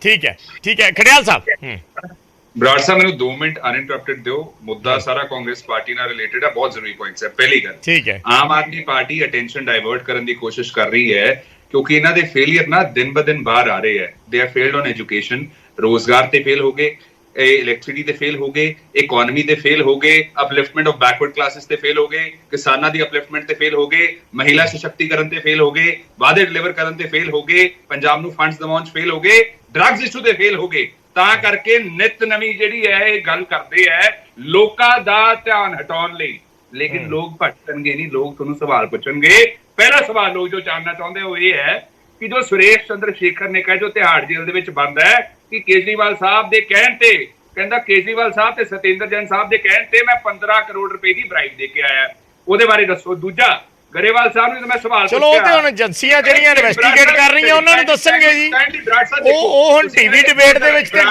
ਠੀਕ ਹੈ ਖੜਿਆਲ ਸਾਹਿਬ। ਬਰਾੜ ਸਾਹਿਬ ਮੈਨੂੰ 2 ਮਿੰਟ ਅਨਇੰਟਰਪਟਡ ਦਿਓ। ਮੁੱਦਾ ਸਾਰਾ ਕਾਂਗਰਸ ਪਾਰਟੀ ਨਾਲ ਰਿਲੇਟਡ ਹੈ, ਬਹੁਤ ਜ਼ਰੂਰੀ ਪੁਆਇੰਟਸ ਹੈ। ਪਹਿਲੀ ਗੱਲ, ਠੀਕ ਹੈ, Aam Aadmi party attention divert ਕਰਨ ਦੀ ਕੋਸ਼ਿਸ਼ ਕਰ ਰਹੀ ਹੈ ਕਿਉਂਕਿ ਇਹਨਾਂ ਦੇ ਫੇਲਿਅਰ ਨਾ ਦਿਨ ਬ ਦਿਨ ਬਾਹਰ ਆ ਰਹੇ ਹੈ। They are failed on education, ਰੋਜ਼ਗਾਰ ਤੇ ਫੇਲ ਹੋ ਗਏ, ਇਲੈਕਟ੍ਰਿਸਿਟੀ ਤੇ ਫੇਲ ਹੋ ਗਏ, ਇਕਨੋਮੀ ਤੇ ਫੇਲ ਹੋ ਗਏ, ਅਪਲਿਫਟਮੈਂਟ ਆਫ ਬੈਕਵਰਡ ਕਲਾਸਿਸ ਤੇ ਫੇਲ ਹੋ ਗਏ, ਕਿਸਾਨਾਂ ਦੀ ਅਪਲਿਫਟਮੈਂਟ ਤੇ ਫੇਲ ਹੋ ਗਏ, ਮਹਿਲਾ ਸਸ਼ਕਤੀਕਰਨ ਤੇ ਫੇਲ ਹੋ ਗਏ, ਵਾਅਦੇ ਡਿਲੀਵਰ ਕਰਨ ਤੇ ਫੇਲ ਹੋ ਗਏ, ਪੰਜਾਬ ਨੂੰ ਫੰਡਸ ਦਿਵਾਉਣ 'ਚ ਫੇਲ ਹੋ ਗਏ, ਡਰੱਗਸ ਇਸ਼ੂ ਤੇ ਫੇਲ ਹੋ ਗਏ। ਤਾਂ ਕਰਕੇ ਨਿਤ ਨਵੀਂ ਜਿਹੜੀ ਹੈ ਇਹ ਗੱਲ ਕਰਦੇ ਹੈ ਲੋਕਾਂ ਦਾ ਧਿਆਨ ਹਟਾਉਣ ਲਈ। ਲੇਕਿਨ ਲੋਕ ਭਟਕਣਗੇ ਨਹੀਂ, ਲੋਕ ਤੁਹਾਨੂੰ ਸਵਾਲ ਪੁੱਛਣਗੇ। ਪਹਿਲਾ ਸਵਾਲ ਲੋਕ ਜੋ ਜਾਣਨਾ ਚਾਹੁੰਦੇ ਹੋ ਇਹ ਹੈ ਕਿ ਜੋ ਸੁਰੇਸ਼ ਚੰਦਰ ਸ਼ੇਖਰ ਨੇ ਕਿਹਾ, ਜੋ ਤਿਹਾੜ ਜੇਲ੍ਹ ਦੇ ਵਿੱਚ ਬੰਦ ਹੈ, ਕਿ ਕੇਜਰੀਵਾਲ ਸਾਹਿਬ ਦੇ ਕਹਿਣ ਤੇ, ਕਹਿੰਦਾ ਕੇਜਰੀਵਾਲ ਸਾਹਿਬ ਤੇ ਸਤਿੰਦਰ ਜੈਨ ਸਾਹਿਬ ਦੇ ਕਹਿਣ ਤੇ ਮੈਂ 15 ਕਰੋੜ ਰੁਪਏ ਦੀ ਬਰਾਈਬ ਦੇ ਕੇ ਆਇਆ, ਉਹਦੇ ਬਾਰੇ ਦੱਸੋ। ਦੂਜਾ, ਗਰੇਵਾਲ ਸਾਹਿਬ ਨੂੰ ਮੈਂ ਸਵਾਲ ਚਲੋ ਉਹ ਤੇ ਹੁਣ ਏਜੰਸੀਆਂ ਜਿਹੜੀਆਂ ਇਨਵੈਸਟੀਗੇਟ ਕਰ ਰਹੀਆਂ ਉਹਨਾਂ ਨੂੰ ਦੱਸਣਗੇ ਜੀ। ਉਹ ਹੁਣ ਟੀਵੀ ਡਿਬੇਟ ਦੇ ਵਿੱਚ ਤੇ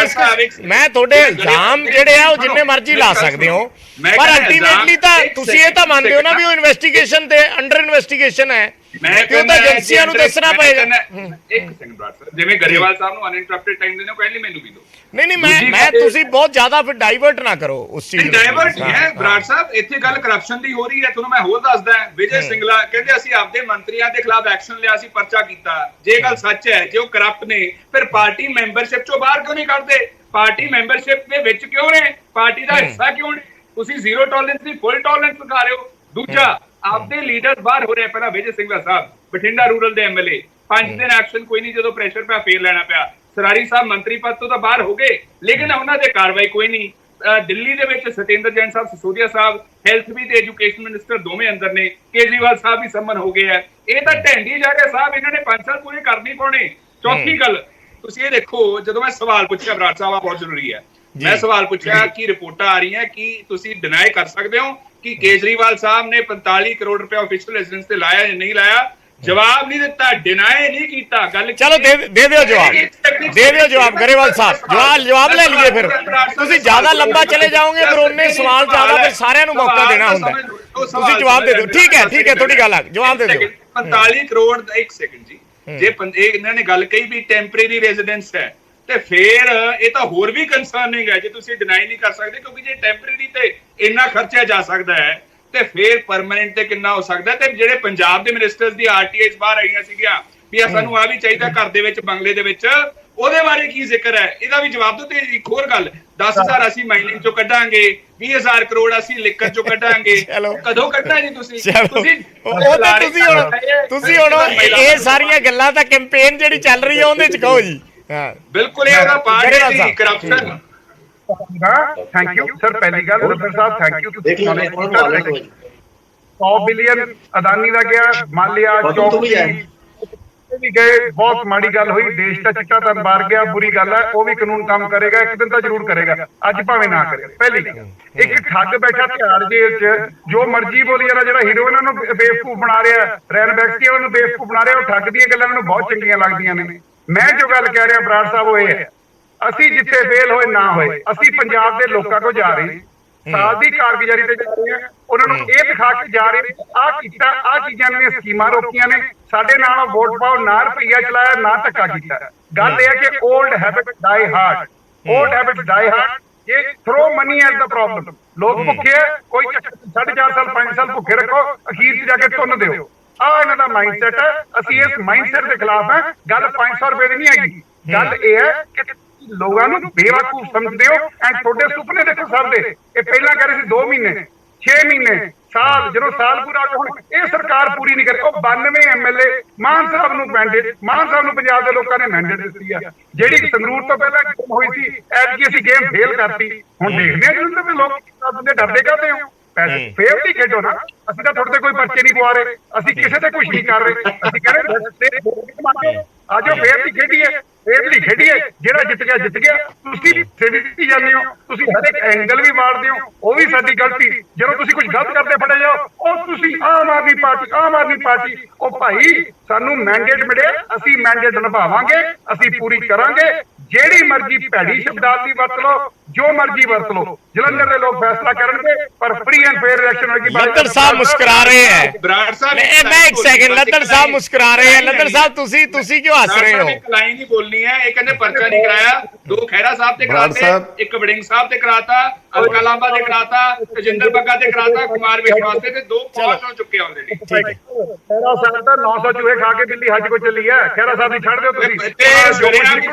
ਮੈਂ ਤੁਹਾਡੇ ਇਲਜ਼ਾਮ ਜਿਹੜੇ ਆ ਉਹ ਜਿੰਨੇ ਮਰਜ਼ੀ ਲਾ ਸਕਦੇ ਹੋ, ਪਰ ਅਲਟੀਮੇਟਲੀ ਤਾਂ ਤੁਸੀਂ ਇਹ ਤਾਂ ਮੰਨਦੇ ਹੋ ਨਾ ਵੀ ਉਹ ਇਨਵੈਸਟੀਗੇਸ਼ਨ ਤੇ ਅੰਡਰ ਇਨਵੈਸਟੀਗੇਸ਼ਨ ਹੈ, ਕਿ ਉਹ ਤਾਂ ਏਜੰਸੀਆਂ ਨੂੰ ਦੱਸਣਾ ਪਏਗਾ। ਇੱਕ ਸੈਕਿੰਡ ਬਰਾੜ ਸਾਹਿਬ, ਜਿਵੇਂ ਗਰੇਵਾਲ ਸਾਹਿਬ ਨੂੰ ਅਨਇੰਟਰਪਟਡ ਟਾਈਮ ਦੇਣਾ, ਪਹਿਲੀ ਮੈਨੂੰ ਵੀ ਦਿਓ। ਨਹੀਂ ਮੈਂ ਤੁਸੀਂ ਬਹੁਤ ਜ਼ਿਆਦਾ ਫਿਰ ਡਾਈਵਰਟ ਨਾ ਕਰੋ ਉਸ ਚੀਜ਼ ਨੂੰ। ਡਾਈਵਰਟ ਨਹੀਂ ਹੈ ਬਰਾੜ ਸਾਹਿਬ, ਇੱਥੇ ਗੱਲ ਕਰਪਸ਼ਨ ਦੀ ਹੋ ਰਹੀ ਹੈ। ਤੁਹਾਨੂੰ ਮੈਂ ਹੋਰ ਦੱਸਦਾ, ਵਿਜੇ ਸਿੰਗਲਾ ਕਹਿੰਦੇ ਅਸੀਂ ਆਪਦੇ ਮੰਤਰੀਆਂ ਦੇ ਖਿਲਾਫ ਐਕਸ਼ਨ ਲਿਆ, ਅਸੀਂ ਪਰਚਾ ਕੀਤਾ। ਜੇ ਗੱਲ ਸੱਚ ਹੈ, ਜੇ ਉਹ ਕਰਪਟ ਨੇ, ਫਿਰ ਪਾਰਟੀ ਮੈਂਬਰਸ਼ਿਪ ਚੋਂ ਬਾਹਰ ਕਿਉਂ ਨਹੀਂ ਕੱਢਦੇ? ਪਾਰਟੀ ਮੈਂਬਰਸ਼ਿਪ ਦੇ ਵਿੱਚ ਕਿਉਂ ਨੇ? ਪਾਰਟੀ ਦਾ ਹਿੱਸਾ ਕਿਉਂ ਨੇ? ਤੁਸੀਂ ਜ਼ੀਰੋ ਟੋਲਰੈਂਸ ਦੀ ਫੁੱਲ ਟੋਲਰੈਂਸ ਦਿਖਾ ਰਹੇ ਹੋ। ਦੂਜਾ, ਆਪਦੇ ਲੀਡਰਸ ਬਾਹਰ ਹੋ ਰਹੇ। ਪਹਿਲਾਂ ਵਿਜੇ ਸਿੰਗਲਾ ਸਾਹਿਬ ਬਠਿੰਡਾ ਰੂਰਲ ਦੇ ਐਮਐਲਏ, 5 ਦਿਨ ਐਕਸ਼ਨ ਕੋਈ ਨਹੀਂ, ਜਦੋਂ ਪ੍ਰੈਸ਼ਰ ਪਿਆ ਫੇਰ ਲੈਣਾ ਪਿਆ। ਸਰਾਰੀ ਸਾਹਿਬ ਮੰਤਰੀ ਪਦ ਤੋਂ ਤਾਂ ਬਾਹਰ ਹੋ ਗਏ, ਲੇਕਿਨ ਉਹਨਾਂ ਦੇ ਕਾਰਵਾਈ ਕੋਈ ਨਹੀਂ। ਦਿੱਲੀ ਦੇ ਵਿੱਚ ਸਤਿੰਦਰ ਜੈਨ ਸਾਹਿਬ, ਸਿਸੋਦੀਆ ਸਾਹਿਬ, ਹੈਲਥ ਵੀ ਤੇ ਐਜੂਕੇਸ਼ਨ ਮਿਨਿਸਟਰ ਦੋਵੇਂ ਅੰਦਰ ਨੇ। ਕੇਜਰੀਵਾਲ ਸਾਹਿਬ ਵੀ ਸੰਮਨ ਹੋ ਗਏ ਆ। ਇਹ ਤਾਂ ਢੈਂਡੀ ਜਾ ਕੇ ਸਾਹਿਬ, ਇਹਨਾਂ ਨੇ 5 ਸਾਲ ਪੂਰੇ ਕਰਨੀ ਪਾਉਣੇ। ਚੌਥੀ ਗੱਲ, ਤੁਸੀਂ ਇਹ ਦੇਖੋ, ਜਦੋਂ ਮੈਂ ਸਵਾਲ ਪੁੱਛਿਆ ਬਰਾੜ ਸਾਹਿਬ, ਬਹੁਤ ਜ਼ਰੂਰੀ ਹੈ, ਮੈਂ ਸਵਾਲ ਪੁੱਛਿਆ ਕਿ ਰਿਪੋਰਟਾਂ ਆ ਰਹੀਆਂ ਕਿ ਤੁਸੀਂ ਡਿਨਾਈ ਕਰ ਸਕਦੇ ਹੋ ਕਿ ਕੇਜਰੀਵਾਲ ਸਾਹਿਬ ਨੇ 45 ਕਰੋੜ ਰੁਪਏ ਆਫੀਸ਼ੀਅਲ ਰੈਜ਼ੀਡੈਂਸ ਤੇ ਲਾਇਆ ਜਾਂ ਨਹੀਂ ਲਾਇਆ? ਜਵਾਬ ਨਹੀਂ ਦਿੱਤਾ, ਡਿਨਾਈ ਨਹੀਂ ਕੀਤਾ। ਗੱਲ ਚਲੋ ਦੇ ਦਿਓ ਜਵਾਬ, ਦੇ ਦਿਓ ਜਵਾਬ ਗਰੇਵਾਲ ਸਾਹਿਬ। ਜਵਾਬ ਲੈ ਲਈਏ, ਫਿਰ ਤੁਸੀਂ ਜ਼ਿਆਦਾ ਲੰਬਾ ਚਲੇ ਜਾਓਗੇ, ਫਿਰ ਉਹਨੇ ਸਵਾਲ ਜ਼ਿਆਦਾ, ਫਿਰ ਸਾਰਿਆਂ ਨੂੰ ਮੌਕਾ ਦੇਣਾ ਹੁੰਦਾ। ਤੁਸੀਂ ਜਵਾਬ ਦੇ ਦਿਓ। ਠੀਕ ਹੈ ਤੁਹਾਡੀ ਗੱਲ ਆ, ਜਵਾਬ ਦੇ ਦਿਓ। 45 ਕਰੋੜ ਦਾ, ਇੱਕ ਸੈਕਿੰਡ ਜੀ, ਜੇ ਇਹਨਾਂ ਨੇ ਗੱਲ ਕਹੀ ਵੀ ਟੈਂਪਰੇਰੀ ਰੈਜ਼ੀਡੈਂਸ ਹੈ, ਤੇ ਫਿਰ ਇਹ ਤਾਂ ਹੋਰ ਵੀ ਕੰਸਰਨਿੰਗ ਹੈ ਜੇ ਤੁਸੀਂ ਡਿਨਾਈ ਨਹੀਂ ਕਰ ਸਕਦੇ, ਕਿਉਂਕਿ ਜੇ ਟੈਂਪਰੇਰੀ ਤੇ ਇੰਨਾ ਖਰਚਿਆ ਜਾ ਸਕਦਾ ਹੈ ਤੇ ਫਿਰ ਪਰਮਾਨੈਂਟ ਤੇ ਕਿੰਨਾ ਹੋ ਸਕਦਾ? ਤੇ ਜਿਹੜੇ ਪੰਜਾਬ ਦੇ ਮਿਨਿਸਟਰਸ ਦੀ ਆਰਟੀਆਈਜ਼ ਬਾਹਰ ਆਈਆਂ ਸੀਗੀਆਂ ਵੀ ਸਾਨੂੰ ਆ ਵੀ ਚਾਹੀਦਾ ਘਰ ਦੇ ਵਿੱਚ, ਬੰਗਲੇ ਦੇ ਵਿੱਚ, ਉਹਦੇ ਬਾਰੇ ਕੀ ਜ਼ਿਕਰ ਹੈ? ਇਹਦਾ ਵੀ ਜਵਾਬ ਦਿਓ। ਤੇ ਇੱਕ ਹੋਰ ਗੱਲ, 10,000 ਅਸੀਂ ਮਾਈਨਿੰਗ ਚੋਂ ਕੱਢਾਂਗੇ, 20,000 ਕਰੋੜ ਅਸੀਂ ਲਿਕਰ ਚੋਂ ਕੱਢਾਂਗੇ, ਕਦੋਂ ਕੱਢਣਾ ਜੀ? ਤੁਸੀਂ ਹੁਣ ਇਹ ਸਾਰੀਆਂ ਗੱਲਾਂ ਤਾਂ ਕੈਂਪੇਨ ਜਿਹੜੀ ਚੱਲ ਰਹੀ ਹੈ ਉਹਦੇ ਚ ਕਹੋ ਜੀ। ਬਿਲਕੁਲ, ਇਹ ਉਹਦਾ ਪਾਰਟ ਹੈ ਜੀ, ਕਰਪਸ਼ਨ। Thank you sir. ਪਹਿਲੀ ਗੱਲ ਰੁਪਰ ਸਾਹਿਬ, ਥੈਂਕ ਯੂ। ਤੁਸੀਂ 100 ਬਿਲੀਅਨ ਅਦਾਨੀ ਦਾ ਗਿਆ, ਮਾਲਿਆ ਚੌਕ ਵੀ ਗਏ, ਬਹੁਤ ਮਾੜੀ ਗੱਲ ਹੋਈ। ਦੇਸ਼ ਦਾ ਚਿੱਟਾ ਧਨ ਬਾਹਰ ਗਿਆ, ਬੁਰੀ ਗੱਲ ਹੈ। ਉਹ ਵੀ ਕਾਨੂੰਨ ਕੰਮ ਕਰੇਗਾ, ਇੱਕ ਦਿਨ ਤਾਂ ਜ਼ਰੂਰ ਕਰੇਗਾ, ਅੱਜ ਭਾਵੇਂ ਨਾ ਕਰੇ। ਪਹਿਲੀ ਗੱਲ, ਇੱਕ ਠੱਗ ਬੈਠਾ ਤਿਹਾੜ ਜੇਲ੍ਹ 'ਚ, ਜੋ ਮਰਜ਼ੀ ਬੋਲੀ ਜਾਂਦਾ, ਜਿਹੜਾ ਹੀਰੋ ਇਹਨਾਂ ਨੂੰ ਬੇਵਕੂਫ ਬਣਾ ਰਿਹਾ, ਰੈਨ ਬੈਕਸੀ ਉਹਨਾਂ ਨੂੰ ਬੇਵਕੂਫ ਬਣਾ ਰਿਹਾ। ਉਹ ਠੱਗ ਦੀਆਂ ਗੱਲਾਂ ਮੈਨੂੰ ਬਹੁਤ ਚੰਗੀਆਂ ਲੱਗਦੀਆਂ ਨੇ। ਮੈਂ ਜੋ ਗੱਲ ਕਹਿ ਰਿਹਾ ਬਰਾੜ ਸਾਹਿਬ, ਉਹ ਇਹ ਹੈ, ਅਸੀਂ ਜਿੱਥੇ ਫੇਲ ਹੋਏ ਨਾ ਹੋਏ, ਅਸੀਂ ਪੰਜਾਬ ਦੇ ਲੋਕਾਂ ਕੋਲ ਜਾ ਰਹੇ, ਸਾਲ ਦੀ ਕਾਰਗੁਜ਼ਾਰੀ ਤੇ ਜਾ ਰਹੇ ਹਾਂ, ਉਹਨਾਂ ਨੂੰ ਇਹ ਦਿਖਾ ਕੇ ਜਾ ਰਹੇ ਆਹ ਕੀਤਾ, ਆਹ ਚੀਜ਼ਾਂ ਨੇ ਸਕੀਮਾਂ ਰੋਕੀਆਂ ਨੇ, ਸਾਡੇ ਨਾਲ ਵੋਟ ਪਾਓ, ਨਾ ਰੁਪਈਆ ਚਲਾਇਆ, ਨਾ ਧੱਕਾ ਕੀਤਾ। ਗੱਲ ਇਹ ਹੈ ਕਿ old habit die hard, old habit die hard. ਇਹ throw money as the problem. ਲੋਕ ਭੁੱਖੇ ਆ, ਕੋਈ 4.5 ਸਾਲ 5 ਸਾਲ ਭੁੱਖੇ ਰੱਖੋ, ਅਖੀਰ 'ਚ ਜਾ ਕੇ ਤੁੰਨ ਦਿਓ। ਆਹ ਇਹਨਾਂ ਦਾ ਮਾਈਂਡਸੈਟ ਹੈ। ਅਸੀਂ ਇਸ ਮਾਈਂਡਸੈਟ ਦੇ ਖਿਲਾਫ ਹੈ। ਗੱਲ 500 ਰੁਪਏ ਦੀ ਨਹੀਂ ਹੈਗੀ। ਗੱਲ ਇਹ ਹੈ ਕਿ ਲੋਕਾਂ ਨੂੰ ਬੇਵਕੂਫ ਸਮਝਦੇ ਹੋ ਐਂਡ ਤੁਹਾਡੇ ਸੁਪਨੇ ਦੇਖੋ ਸਭ ਦੇ। ਇਹ ਪਹਿਲਾਂ ਕਹਿ ਰਹੇ ਸੀ 2 ਮਹੀਨੇ, 6 ਮਹੀਨੇ, ਸਾਲ। ਜਦੋਂ ਸਾਲ ਪੂਰਾ ਹੋ ਗਿਆ, ਹੁਣ ਇਹ ਸਰਕਾਰ ਪੂਰੀ ਨਹੀਂ ਕਰੇ। ਉਹ 92 ਐਮਐਲਏ ਮਾਨ ਸਾਹਿਬ ਨੂੰ ਮੈਂਡੇਟ, ਮਾਨ ਸਾਹਿਬ ਨੂੰ ਪੰਜਾਬ ਦੇ ਲੋਕਾਂ ਨੇ ਮੈਂਡੇਟ ਦਿੱਤੀ ਆ, ਜਿਹੜੀ ਸੰਗਰੂਰ ਤੋਂ ਪਹਿਲਾਂ ਗੇਮ ਹੋਈ ਸੀ, ਐਤਕੀ ਅਸੀਂ ਗੇਮ ਫੇਲ ਕਰਤੀ। ਹੁਣ ਦੇਖਦੇ ਹਾਂ ਜਦੋਂ ਤੇ ਲੋਕ ਡਰਦੇ ਕਰਦੇ ਹੋ। ਪੈਸੇ ਫੇਰ ਦੀ ਖੇਡੋ ਨਾ। ਅਸੀਂ ਤਾਂ ਤੁਹਾਡੇ ਤੇ ਕੋਈ ਪਰਚੇ ਨਹੀਂ ਪਵਾ ਰਹੇ, ਅਸੀਂ ਕਿਸੇ ਤੇ ਕੁਝ ਨਹੀਂ ਕਰ ਰਹੇ। ਅਸੀਂ ਕਹਿ ਰਹੇ ਆਜੋ ਫੇਰ ਦੀ ਖੇਡੀਏ, ਫੇਰ ਦੀ ਖੇਡੀਏ। ਜਿਹੜਾ ਜਿੱਤ ਗਿਆ ਜਿੱਤ ਗਿਆ। ਤੁਸੀਂ ਦਿੱਤੀ ਜਾਂਦੇ ਹੋ, ਤੁਸੀਂ ਹਰ ਇੱਕ ਐਂਗਲ ਵੀ ਮਾਰਦੇ ਹੋ, ਉਹ ਵੀ ਸਾਡੀ ਗਲਤੀ। ਜਦੋਂ ਤੁਸੀਂ ਕੁਝ ਗਲਤ ਕਰਦੇ ਫੜੇ ਜਾਓ, ਉਹ ਤੁਸੀਂ ਆਮ ਆਦਮੀ ਪਾਰਟੀ, ਆਮ ਆਦਮੀ ਪਾਰਟੀ। ਉਹ ਭਾਈ ਸਾਨੂੰ ਮੈਂਡੇਟ ਮਿਲਿਆ, ਅਸੀਂ ਮੈਂਡੇਟ ਨਿਭਾਵਾਂਗੇ, ਅਸੀਂ ਪੂਰੀ ਕਰਾਂਗੇ। ਜਿਹੜੀ ਮਰਜ਼ੀ ਭੈੜੀ ਸ਼ਬਦਾਵਲੀ ਵਰਤ ਲਓ, ਜੋ ਮਰਜ਼ੀ ਵਰਤ ਲਓ, ਜਲੰਧਰ ਦੇ ਲੋਕ ਫੈਸਲਾ ਕਰਨਗੇ, ਪਰ ਫ੍ਰੀ ਐਂਡ ਫੇਅਰ ਇਲੈਕਸ਼ਨ ਹੋਏਗੀ। ਲੱਦੜ ਸਾਹਿਬ ਮੁਸਕਰਾ ਰਹੇ ਹੈ। ਬਰਾੜ ਸਾਹਿਬ, ਮੈਂ ਇੱਕ ਸੈਕਿੰਡ, ਲੱਦੜ ਸਾਹਿਬ ਮੁਸਕਰਾ ਰਹੇ ਹੈ। ਲੱਦੜ ਸਾਹਿਬ ਤੁਸੀਂ ਕਿਉਂ ਹੱਸ ਰਹੇ ਹੋ? ਇੱਕ ਲਾਈਨ ਹੀ ਬੋਲਣੀ ਹੈ। ਇਹ ਕਹਿੰਦੇ ਪਰਚਾ ਨਹੀਂ ਕਰਾਇਆ, 2 ਖਹਿਰਾ ਸਾਹਿਬ ਤੇ ਕਰਾਤੇ, 1 ਵੜਿੰਗ ਸਾਹਿਬ ਤੇ ਕਰਾਤਾ, ਅਲਕਾ ਲਾਂਬਾ ਤੇ ਕਰਾਤਾ, ਤਜਿੰਦਰ ਬੱਗਾ ਤੇ ਕਰਾਤਾ, ਕੁਮਾਰ ਵਿਸ਼ਵਾਸ ਤੇ 2 ਪਹੁੰਚ ਹੋ ਚੁੱਕੇ ਆਲਰੇਡੀ। ਖਹਿਰਾ ਸਾਹਿਬ ਤਾਂ 900 ਚੂਹੇ ਖਾ ਕੇ ਦਿੱਲੀ ਹੱਜ ਕੋ ਚੱਲੀ ਹੈ। ਖਹਿਰਾ ਸਾਹਿਬ ਦੀ ਛੱਡ ਦਿਓ ਤੁਸੀਂ।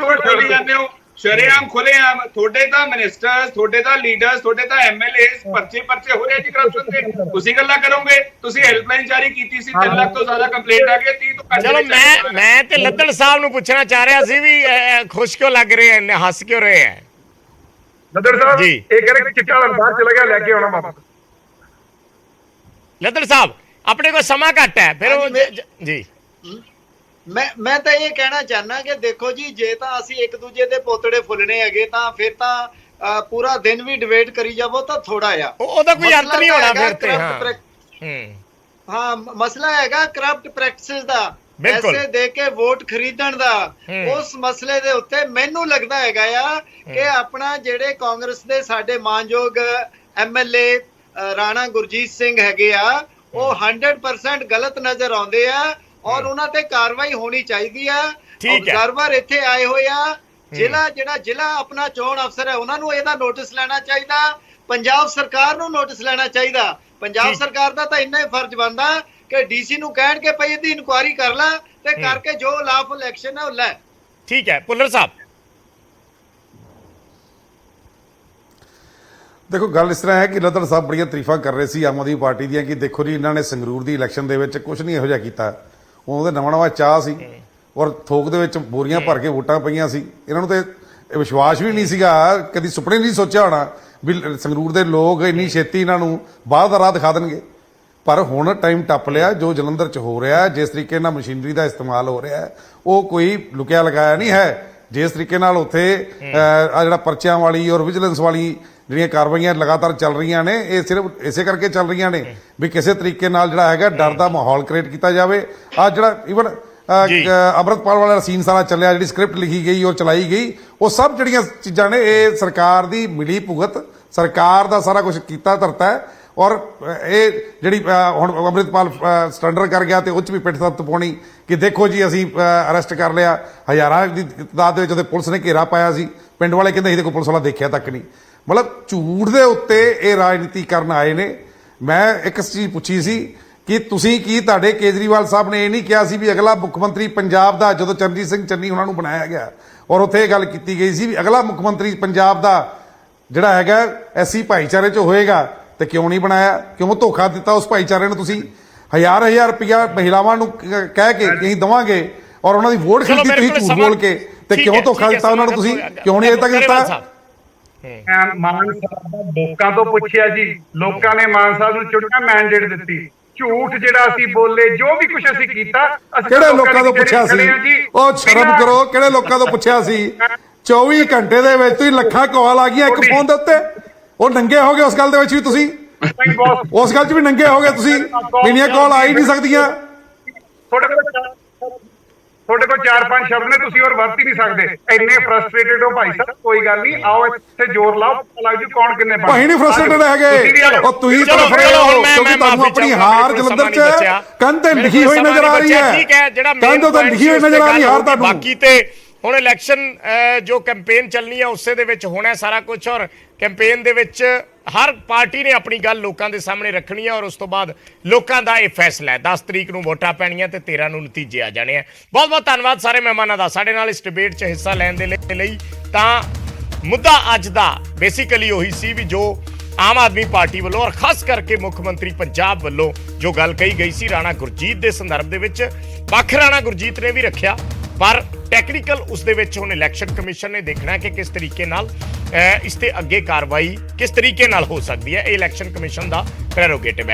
ਸ਼ਰੇਆਮ ਖੁੱਲੇਆਮ ਤੁਹਾਡੇ ਤਾਂ ਮਿਨਿਸਟਰਸ, ਤੁਹਾਡੇ ਤਾਂ ਲੀਡਰਸ, ਤੁਹਾਡੇ ਤਾਂ ਐਮਐਲਏਸ ਪਰਚੇ ਹੋ ਰਹੇ ਜੀ ਕਰਪਸ਼ਨ ਦੇ। ਤੁਸੀਂ ਗੱਲਾਂ ਕਰੋਗੇ? ਤੁਸੀਂ ਹੈਲਪਲਾਈਨ ਜਾਰੀ ਕੀਤੀ ਸੀ, 3 ਲੱਖ ਤੋਂ ਜ਼ਿਆਦਾ ਕੰਪਲੇਂਟ ਆ ਗਈ, 30 ਤੋਂ ਘੱਟ। ਚਲੋ ਮੈਂ ਤੇ ਲੱਦੜ ਸਾਹਿਬ ਨੂੰ ਪੁੱਛਣਾ ਚਾਹ ਰਿਹਾ ਸੀ ਵੀ ਖੁਸ਼ ਕਿਉਂ ਲੱਗ ਰਹੇ ਐ, ਹੱਸ ਕਿਉਂ ਰਹੇ ਐ? ਲੱਦੜ ਸਾਹਿਬ ਜੀ, ਇਹ ਕਹਿੰਦੇ ਚਿੱਟਾ ਬਾਹਰ ਚਲਾ ਗਿਆ, ਲੈ ਕੇ ਆਉਣਾ ਵਾਪਸ। ਲੱਦੜ ਸਾਹਿਬ, ਆਪਣੇ ਕੋਲ ਸਮਾਂ ਘੱਟ ਹੈ, ਫਿਰ ਉਹ ਜੀ ਮੈਂ ਤਾਂ ਇਹ ਕਹਿਣਾ ਚਾਹਨਾ ਕਿ ਦੇਖੋ ਜੀ, ਜੇ ਤਾਂ ਅਸੀਂ ਇੱਕ ਦੂਜੇ ਦੇ ਪੋਤੜੇ ਫੁੱਲਣੇ ਹੈਗੇ ਤਾਂ ਫਿਰ ਤਾਂ ਪੂਰਾ ਦਿਨ ਵੀ ਡਿਬੇਟ ਕਰੀ ਜਾਵੋ ਤਾਂ ਥੋੜਾ ਆ, ਉਹਦਾ ਕੋਈ ਅੰਤ ਨਹੀਂ ਹੋਣਾ ਫਿਰ ਤੇ। ਹਾਂ ਹਾਂ ਮਸਲਾ ਹੈਗਾ ਕਰਪਟ ਪ੍ਰੈਕਟਿਸਿਸ ਦਾ, ਬਿਲਕੁਲ। ਪੈਸੇ ਦੇ ਕੇ ਵੋਟ ਖਰੀਦਣ ਦਾ। ਉਸ ਮਸਲੇ ਦੇ ਉੱਤੇ ਮੈਨੂੰ ਲੱਗਦਾ ਹੈਗਾ ਆ ਕਿ ਆਪਣਾ ਜਿਹੜੇ ਕਾਂਗਰਸ ਦੇ ਸਾਡੇ ਮਾਨਯੋਗ MLA ਰਾਣਾ ਗੁਰਜੀਤ ਸਿੰਘ ਹੈਗੇ ਆ, ਉਹ 100% ਗਲਤ ਨਜ਼ਰ ਆਉਂਦੇ ਆ ਔਰ ਉਹਨਾਂ ਤੇ ਕਾਰਵਾਈ ਹੋਣੀ ਚਾਹੀਦੀ ਆ। ਆਬਜ਼ਰਵਰ ਇੱਥੇ ਆਏ ਹੋਏ ਆ, ਜ਼ਿਲ੍ਹਾ ਆਪਣਾ ਚੋਣ ਅਫਸਰ ਹੈ, ਉਹਨਾਂ ਨੂੰ ਇਹਦਾ ਨੋਟਿਸ ਲੈਣਾ ਚਾਹੀਦਾ। ਪੰਜਾਬ ਸਰਕਾਰ ਨੂੰ ਨੋਟਿਸ ਲੈਣਾ ਚਾਹੀਦਾ। ਪੰਜਾਬ ਸਰਕਾਰ ਦਾ ਤਾਂ ਇੰਨਾ ਹੀ ਫਰਜ਼ ਬਣਦਾ ਕਿ DC ਨੂੰ ਕਹਿਣ ਕਿ ਭਈ ਇਹਦੀ ਇਨਕੁਆਇਰੀ ਕਰ ਲੈ ਤੇ ਕਰਕੇ ਜੋ ਲਾਫੁਲ ਐਕਸ਼ਨ ਹੈ ਉਹ ਲੈ। ਠੀਕ ਹੈ ਭੁੱਲਰ ਸਾਹਿਬ। ਦੇਖੋ ਗੱਲ ਇਸ ਤਰ੍ਹਾਂ ਹੈ ਕਿ ਰਤਨ ਸਾਹਿਬ ਬੜੀਆਂ ਤਾਰੀਫਾਂ ਕਰ ਰਹੇ ਸੀ ਆਮ ਆਦਮੀ ਪਾਰਟੀ ਦੀਆਂ ਕਿ ਦੇਖੋ ਜੀ ਇਹਨਾਂ ਨੇ ਸੰਗਰੂਰ ਦੀ ਇਲੈਕਸ਼ਨ ਦੇ ਵਿੱਚ ਕੁਝ ਨਹੀਂ ਇਹੋ ਜਿਹਾ ਕੀਤਾ। ਉਹਦੇ ਨਵਾਂ ਚਾਹ ਸੀ ਔਰ ਥੋਕ ਦੇ ਵਿੱਚ ਬੋਰੀਆਂ ਭਰ ਕੇ ਵੋਟਾਂ ਪਈਆਂ ਸੀ। ਇਹਨਾਂ ਨੂੰ ਤੇ ਵਿਸ਼ਵਾਸ ਵੀ ਨਹੀਂ ਸੀਗਾ, ਕਦੀ ਸੁਪਨੇ ਨਹੀਂ ਸੋਚਿਆ ਹੋਣਾ ਵੀ ਸੰਗਰੂਰ ਦੇ ਲੋਕ ਇੰਨੀ ਛੇਤੀ ਇਹਨਾਂ ਨੂੰ ਬਾਹਰ ਦਾ ਰਾਹ ਦਿਖਾ ਦੇਣਗੇ। ਪਰ ਹੁਣ ਟਾਈਮ ਟੱਪ ਲਿਆ। ਜੋ ਜਲੰਧਰ 'ਚ ਹੋ ਰਿਹਾ, ਜਿਸ ਤਰੀਕੇ ਨਾਲ ਮਸ਼ੀਨਰੀ ਦਾ ਇਸਤੇਮਾਲ ਹੋ ਰਿਹਾ, ਉਹ ਕੋਈ ਲੁਕਿਆ ਲਗਾਇਆ ਨਹੀਂ ਹੈ। ਜਿਸ ਤਰੀਕੇ ਨਾਲ ਉੱਥੇ ਆ ਜਿਹੜਾ ਪਰਚਿਆਂ ਵਾਲੀ ਔਰ ਵਿਜੀਲੈਂਸ ਵਾਲੀ ਜਿਹੜੀਆਂ ਕਾਰਵਾਈਆਂ ਲਗਾਤਾਰ ਚੱਲ ਰਹੀਆਂ ਨੇ, ਇਹ ਸਿਰਫ ਇਸੇ ਕਰਕੇ ਚੱਲ ਰਹੀਆਂ ਨੇ ਵੀ ਕਿਸੇ ਤਰੀਕੇ ਨਾਲ ਜਿਹੜਾ ਹੈਗਾ ਡਰ ਦਾ ਮਾਹੌਲ ਕ੍ਰੀਏਟ ਕੀਤਾ ਜਾਵੇ। ਆ ਜਿਹੜਾ ਈਵਨ ਅੰਮ੍ਰਿਤਪਾਲ ਵਾਲਾ ਸੀਨ ਸਾਰਾ ਚੱਲਿਆ, ਜਿਹੜੀ ਸਕ੍ਰਿਪਟ ਲਿਖੀ ਗਈ ਔਰ ਚਲਾਈ ਗਈ, ਉਹ ਸਭ ਜਿਹੜੀਆਂ ਚੀਜ਼ਾਂ ਨੇ ਇਹ ਸਰਕਾਰ ਦੀ ਮਿਲੀ ਭੁਗਤ, ਸਰਕਾਰ ਦਾ ਸਾਰਾ ਕੁਝ ਕੀਤਾ ਧਰਤਾ ਹੈ। ਔਰ ਇਹ ਜਿਹੜੀ ਹੁਣ ਅੰਮ੍ਰਿਤਪਾਲ ਸਰੈਂਡਰ ਕਰ ਗਿਆ ਤੇ ਉਹ 'ਚ ਵੀ ਪਿੱਠ ਸੱਤ ਪਾਉਣੀ ਕਿ ਦੇਖੋ ਜੀ ਅਸੀਂ ਅਰੈਸਟ ਕਰ ਲਿਆ। ਹਜ਼ਾਰਾਂ ਦੀ ਤਾਦਾਦ ਦੇ ਵਿੱਚ ਉਹਦੇ ਪੁਲਿਸ ਨੇ ਘੇਰਾ ਪਾਇਆ ਸੀ। ਪਿੰਡ ਵਾਲੇ ਕਹਿੰਦੇ ਇਹਦੇ ਕੋਈ ਪੁਲਿਸ ਵਾਲਾ ਦੇਖਿਆ ਤੱਕ ਨਹੀਂ। ਮਤਲਬ ਝੂਠ ਦੇ ਉੱਤੇ ਇਹ ਰਾਜਨੀਤੀ ਕਰਨ ਆਏ ਨੇ। ਮੈਂ ਇੱਕ ਚੀਜ਼ ਪੁੱਛੀ ਸੀ ਕਿ ਤੁਸੀਂ ਕੀ ਤੁਹਾਡੇ ਕੇਜਰੀਵਾਲ ਸਾਹਿਬ ਨੇ ਇਹ ਨਹੀਂ ਕਿਹਾ ਸੀ ਵੀ ਅਗਲਾ ਮੁੱਖ ਮੰਤਰੀ ਪੰਜਾਬ ਦਾ, ਜਦੋਂ ਚਰਨਜੀਤ ਸਿੰਘ ਚੰਨੀ ਉਹਨਾਂ ਨੂੰ ਬਣਾਇਆ ਗਿਆ ਔਰ ਉੱਥੇ ਇਹ ਗੱਲ ਕੀਤੀ ਗਈ ਸੀ ਵੀ ਅਗਲਾ ਮੁੱਖ ਮੰਤਰੀ ਪੰਜਾਬ ਦਾ ਜਿਹੜਾ ਹੈਗਾ ਐਸੀ ਭਾਈਚਾਰੇ 'ਚ ਹੋਏਗਾ, ਤੇ ਕਿਉਂ ਨਹੀਂ ਬਣਾਇਆ? ਕਿਉਂ ਧੋਖਾ ਦਿੱਤਾ ਉਸ ਭਾਈਚਾਰੇ ਨੂੰ? ਤੁਸੀਂ ਹਜ਼ਾਰ ਰੁਪਇਆ ਮਹਿਲਾਵਾਂ ਨੂੰ ਕਹਿ ਕੇ ਅਸੀਂ ਦੇਵਾਂਗੇ ਔਰ ਉਹਨਾਂ ਦੀ ਵੋਟ ਖਰੀਦੀ ਤੁਸੀਂ ਝੂਠ ਬੋਲ ਕੇ, ਤੇ ਕਿਉਂ ਧੋਖਾ ਦਿੱਤਾ ਉਹਨਾਂ ਨੂੰ? ਤੁਸੀਂ ਕਿਉਂ ਨਹੀਂ ਅਜੇ ਤੱਕ ਦਿੱਤਾ? ਮਾਨ ਸਾਹਿਬ ਦਾ ਲੋਕਾਂ ਤੋਂ ਪੁੱਛਿਆ ਜੀ, ਲੋਕਾਂ ਨੇ ਮਾਨ ਸਾਹਿਬ ਨੂੰ ਚੁਣਿਆ, ਮੈਂਡੇਟ ਦਿੱਤੀ। ਝੂਠ ਜਿਹੜਾ ਅਸੀਂ ਬੋਲੇ, ਜੋ ਵੀ ਕੁਝ ਅਸੀਂ ਕੀਤਾ, ਕਿਹੜੇ ਲੋਕਾਂ ਤੋਂ ਪੁੱਛਿਆ ਸੀ? ਉਹ ਸ਼ਰਮ ਕਰੋ, ਕਿਹੜੇ ਲੋਕਾਂ ਤੋਂ ਪੁੱਛਿਆ ਸੀ? 24 ਘੰਟੇ ਦੇ ਵਿੱਚ ਤੁਸੀਂ ਲੱਖਾਂ ਕਾਲ ਆ ਗਈਆਂ ਇੱਕ ਫੋਨ ਦੇ ਉੱਤੇ। ਉਹ ਨੰਗੇ ਹੋ ਗਏ ਉਸ ਗੱਲ ਦੇ ਵਿੱਚ ਵੀ ਤੁਸੀਂ, ਉਸ ਗੱਲ 'ਚ ਵੀ ਨੰਗੇ ਹੋ ਗਏ ਤੁਸੀਂ। ਇੰਨੀਆਂ ਕਾਲ ਆ ਹੀ ਨਹੀਂ ਸਕਦੀਆਂ। ਤੁਹਾਡੇ ਕੋਲ 4-5 ਸ਼ਬਦ ਨੇ, ਤੁਸੀਂ ਹੋਰ ਵਰਤ ਹੀ ਨਹੀਂ ਸਕਦੇ। ਇੰਨੇ ਫਰਸਟ੍ਰੇਟਡ ਹੋ ਭਾਈ ਸਾਹਿਬ। ਕੋਈ ਗੱਲ ਨਹੀਂ, ਆਓ ਇੱਥੇ ਜ਼ੋਰ ਲਾਓ, ਪਤਾ ਲੱਗ ਜੂ ਕੌਣ ਕਿੰਨੇ ਬਣ। ਭਾਈ ਨਹੀਂ ਫਰਸਟ੍ਰੇਟਡ ਹੈਗੇ, ਉਹ ਤੁਸੀਂ ਤੜਫ ਰਹੇ ਹੋ ਕਿਉਂਕਿ ਤੁਹਾਨੂੰ ਆਪਣੀ ਹਾਰ ਜਲੰਧਰ 'ਚ ਕੰਧ ਤੇ ਲਿਖੀ ਹੋਈ ਨਜ਼ਰ ਆ ਰਹੀ ਹੈ। ਕੰਧ ਤੇ ਲਿਖੀ ਹੋਈ ਨਜ਼ਰ ਆ ਰਹੀ ਹਾਰ ਤੁਹਾਨੂੰ। ਬਾਕੀ ਤੇ ਹੁਣ ਇਲੈਕਸ਼ਨ ਜੋ ਕੈਂਪੇਨ ਚੱਲਣੀ ਹੈ ਉਸੇ ਦੇ ਵਿੱਚ ਹੋਣਾ ਸਾਰਾ ਕੁਝ, ਔਰ ਕੈਂਪੇਨ ਦੇ ਵਿੱਚ ਹਰ ਪਾਰਟੀ ਨੇ ਆਪਣੀ ਗੱਲ ਲੋਕਾਂ ਦੇ ਸਾਹਮਣੇ ਰੱਖਣੀ ਹੈ ਔਰ ਉਸ ਤੋਂ ਬਾਅਦ ਲੋਕਾਂ ਦਾ ਇਹ ਫੈਸਲਾ ਹੈ। 10 ਤਰੀਕ ਨੂੰ ਵੋਟਾਂ ਪੈਣੀਆਂ ਤੇ 13 ਨੂੰ ਨਤੀਜੇ ਆ ਜਾਣੇ ਆ। ਬਹੁਤ ਬਹੁਤ ਧੰਨਵਾਦ ਸਾਰੇ ਮਹਿਮਾਨਾਂ ਦਾ ਸਾਡੇ ਨਾਲ ਇਸ ਡਿਬੇਟ 'ਚ ਹਿੱਸਾ ਲੈਣ ਦੇ ਲਈ। ਤਾਂ ਮੁੱਦਾ ਅੱਜ ਦਾ ਬੇਸਿਕਲੀ ਉਹੀ ਸੀ ਵੀ ਜੋ ਆਮ ਆਦਮੀ ਪਾਰਟੀ ਵੱਲੋਂ ਔਰ ਖਾਸ ਕਰਕੇ ਮੁੱਖ ਮੰਤਰੀ ਪੰਜਾਬ ਵੱਲੋਂ ਜੋ ਗੱਲ ਕਹੀ ਗਈ ਸੀ ਰਾਣਾ ਗੁਰਜੀਤ ਦੇ ਸੰਦਰਭ ਦੇ ਵਿੱਚ, ਪੱਖ ਰਾਣਾ ਗੁਰਜੀਤ ਨੇ ਵੀ ਰੱਖਿਆ, ਪਰ ਟੈਕਨੀਕਲ ਉਸ ਦੇ ਵਿੱਚ ਹੁਣ ਇਲੈਕਸ਼ਨ ਕਮਿਸ਼ਨ ਨੇ ਦੇਖਣਾ ਕਿ ਕਿਸ ਤਰੀਕੇ ਨਾਲ ਇਸ ਤੇ ਅੱਗੇ ਕਾਰਵਾਈ ਕਿਸ ਤਰੀਕੇ ਨਾਲ ਹੋ ਸਕਦੀ ਹੈ। ਇਹ ਇਲੈਕਸ਼ਨ ਕਮਿਸ਼ਨ ਦਾ ਪ੍ਰੈਰੋਗੇਟਿਵ ਹੈ।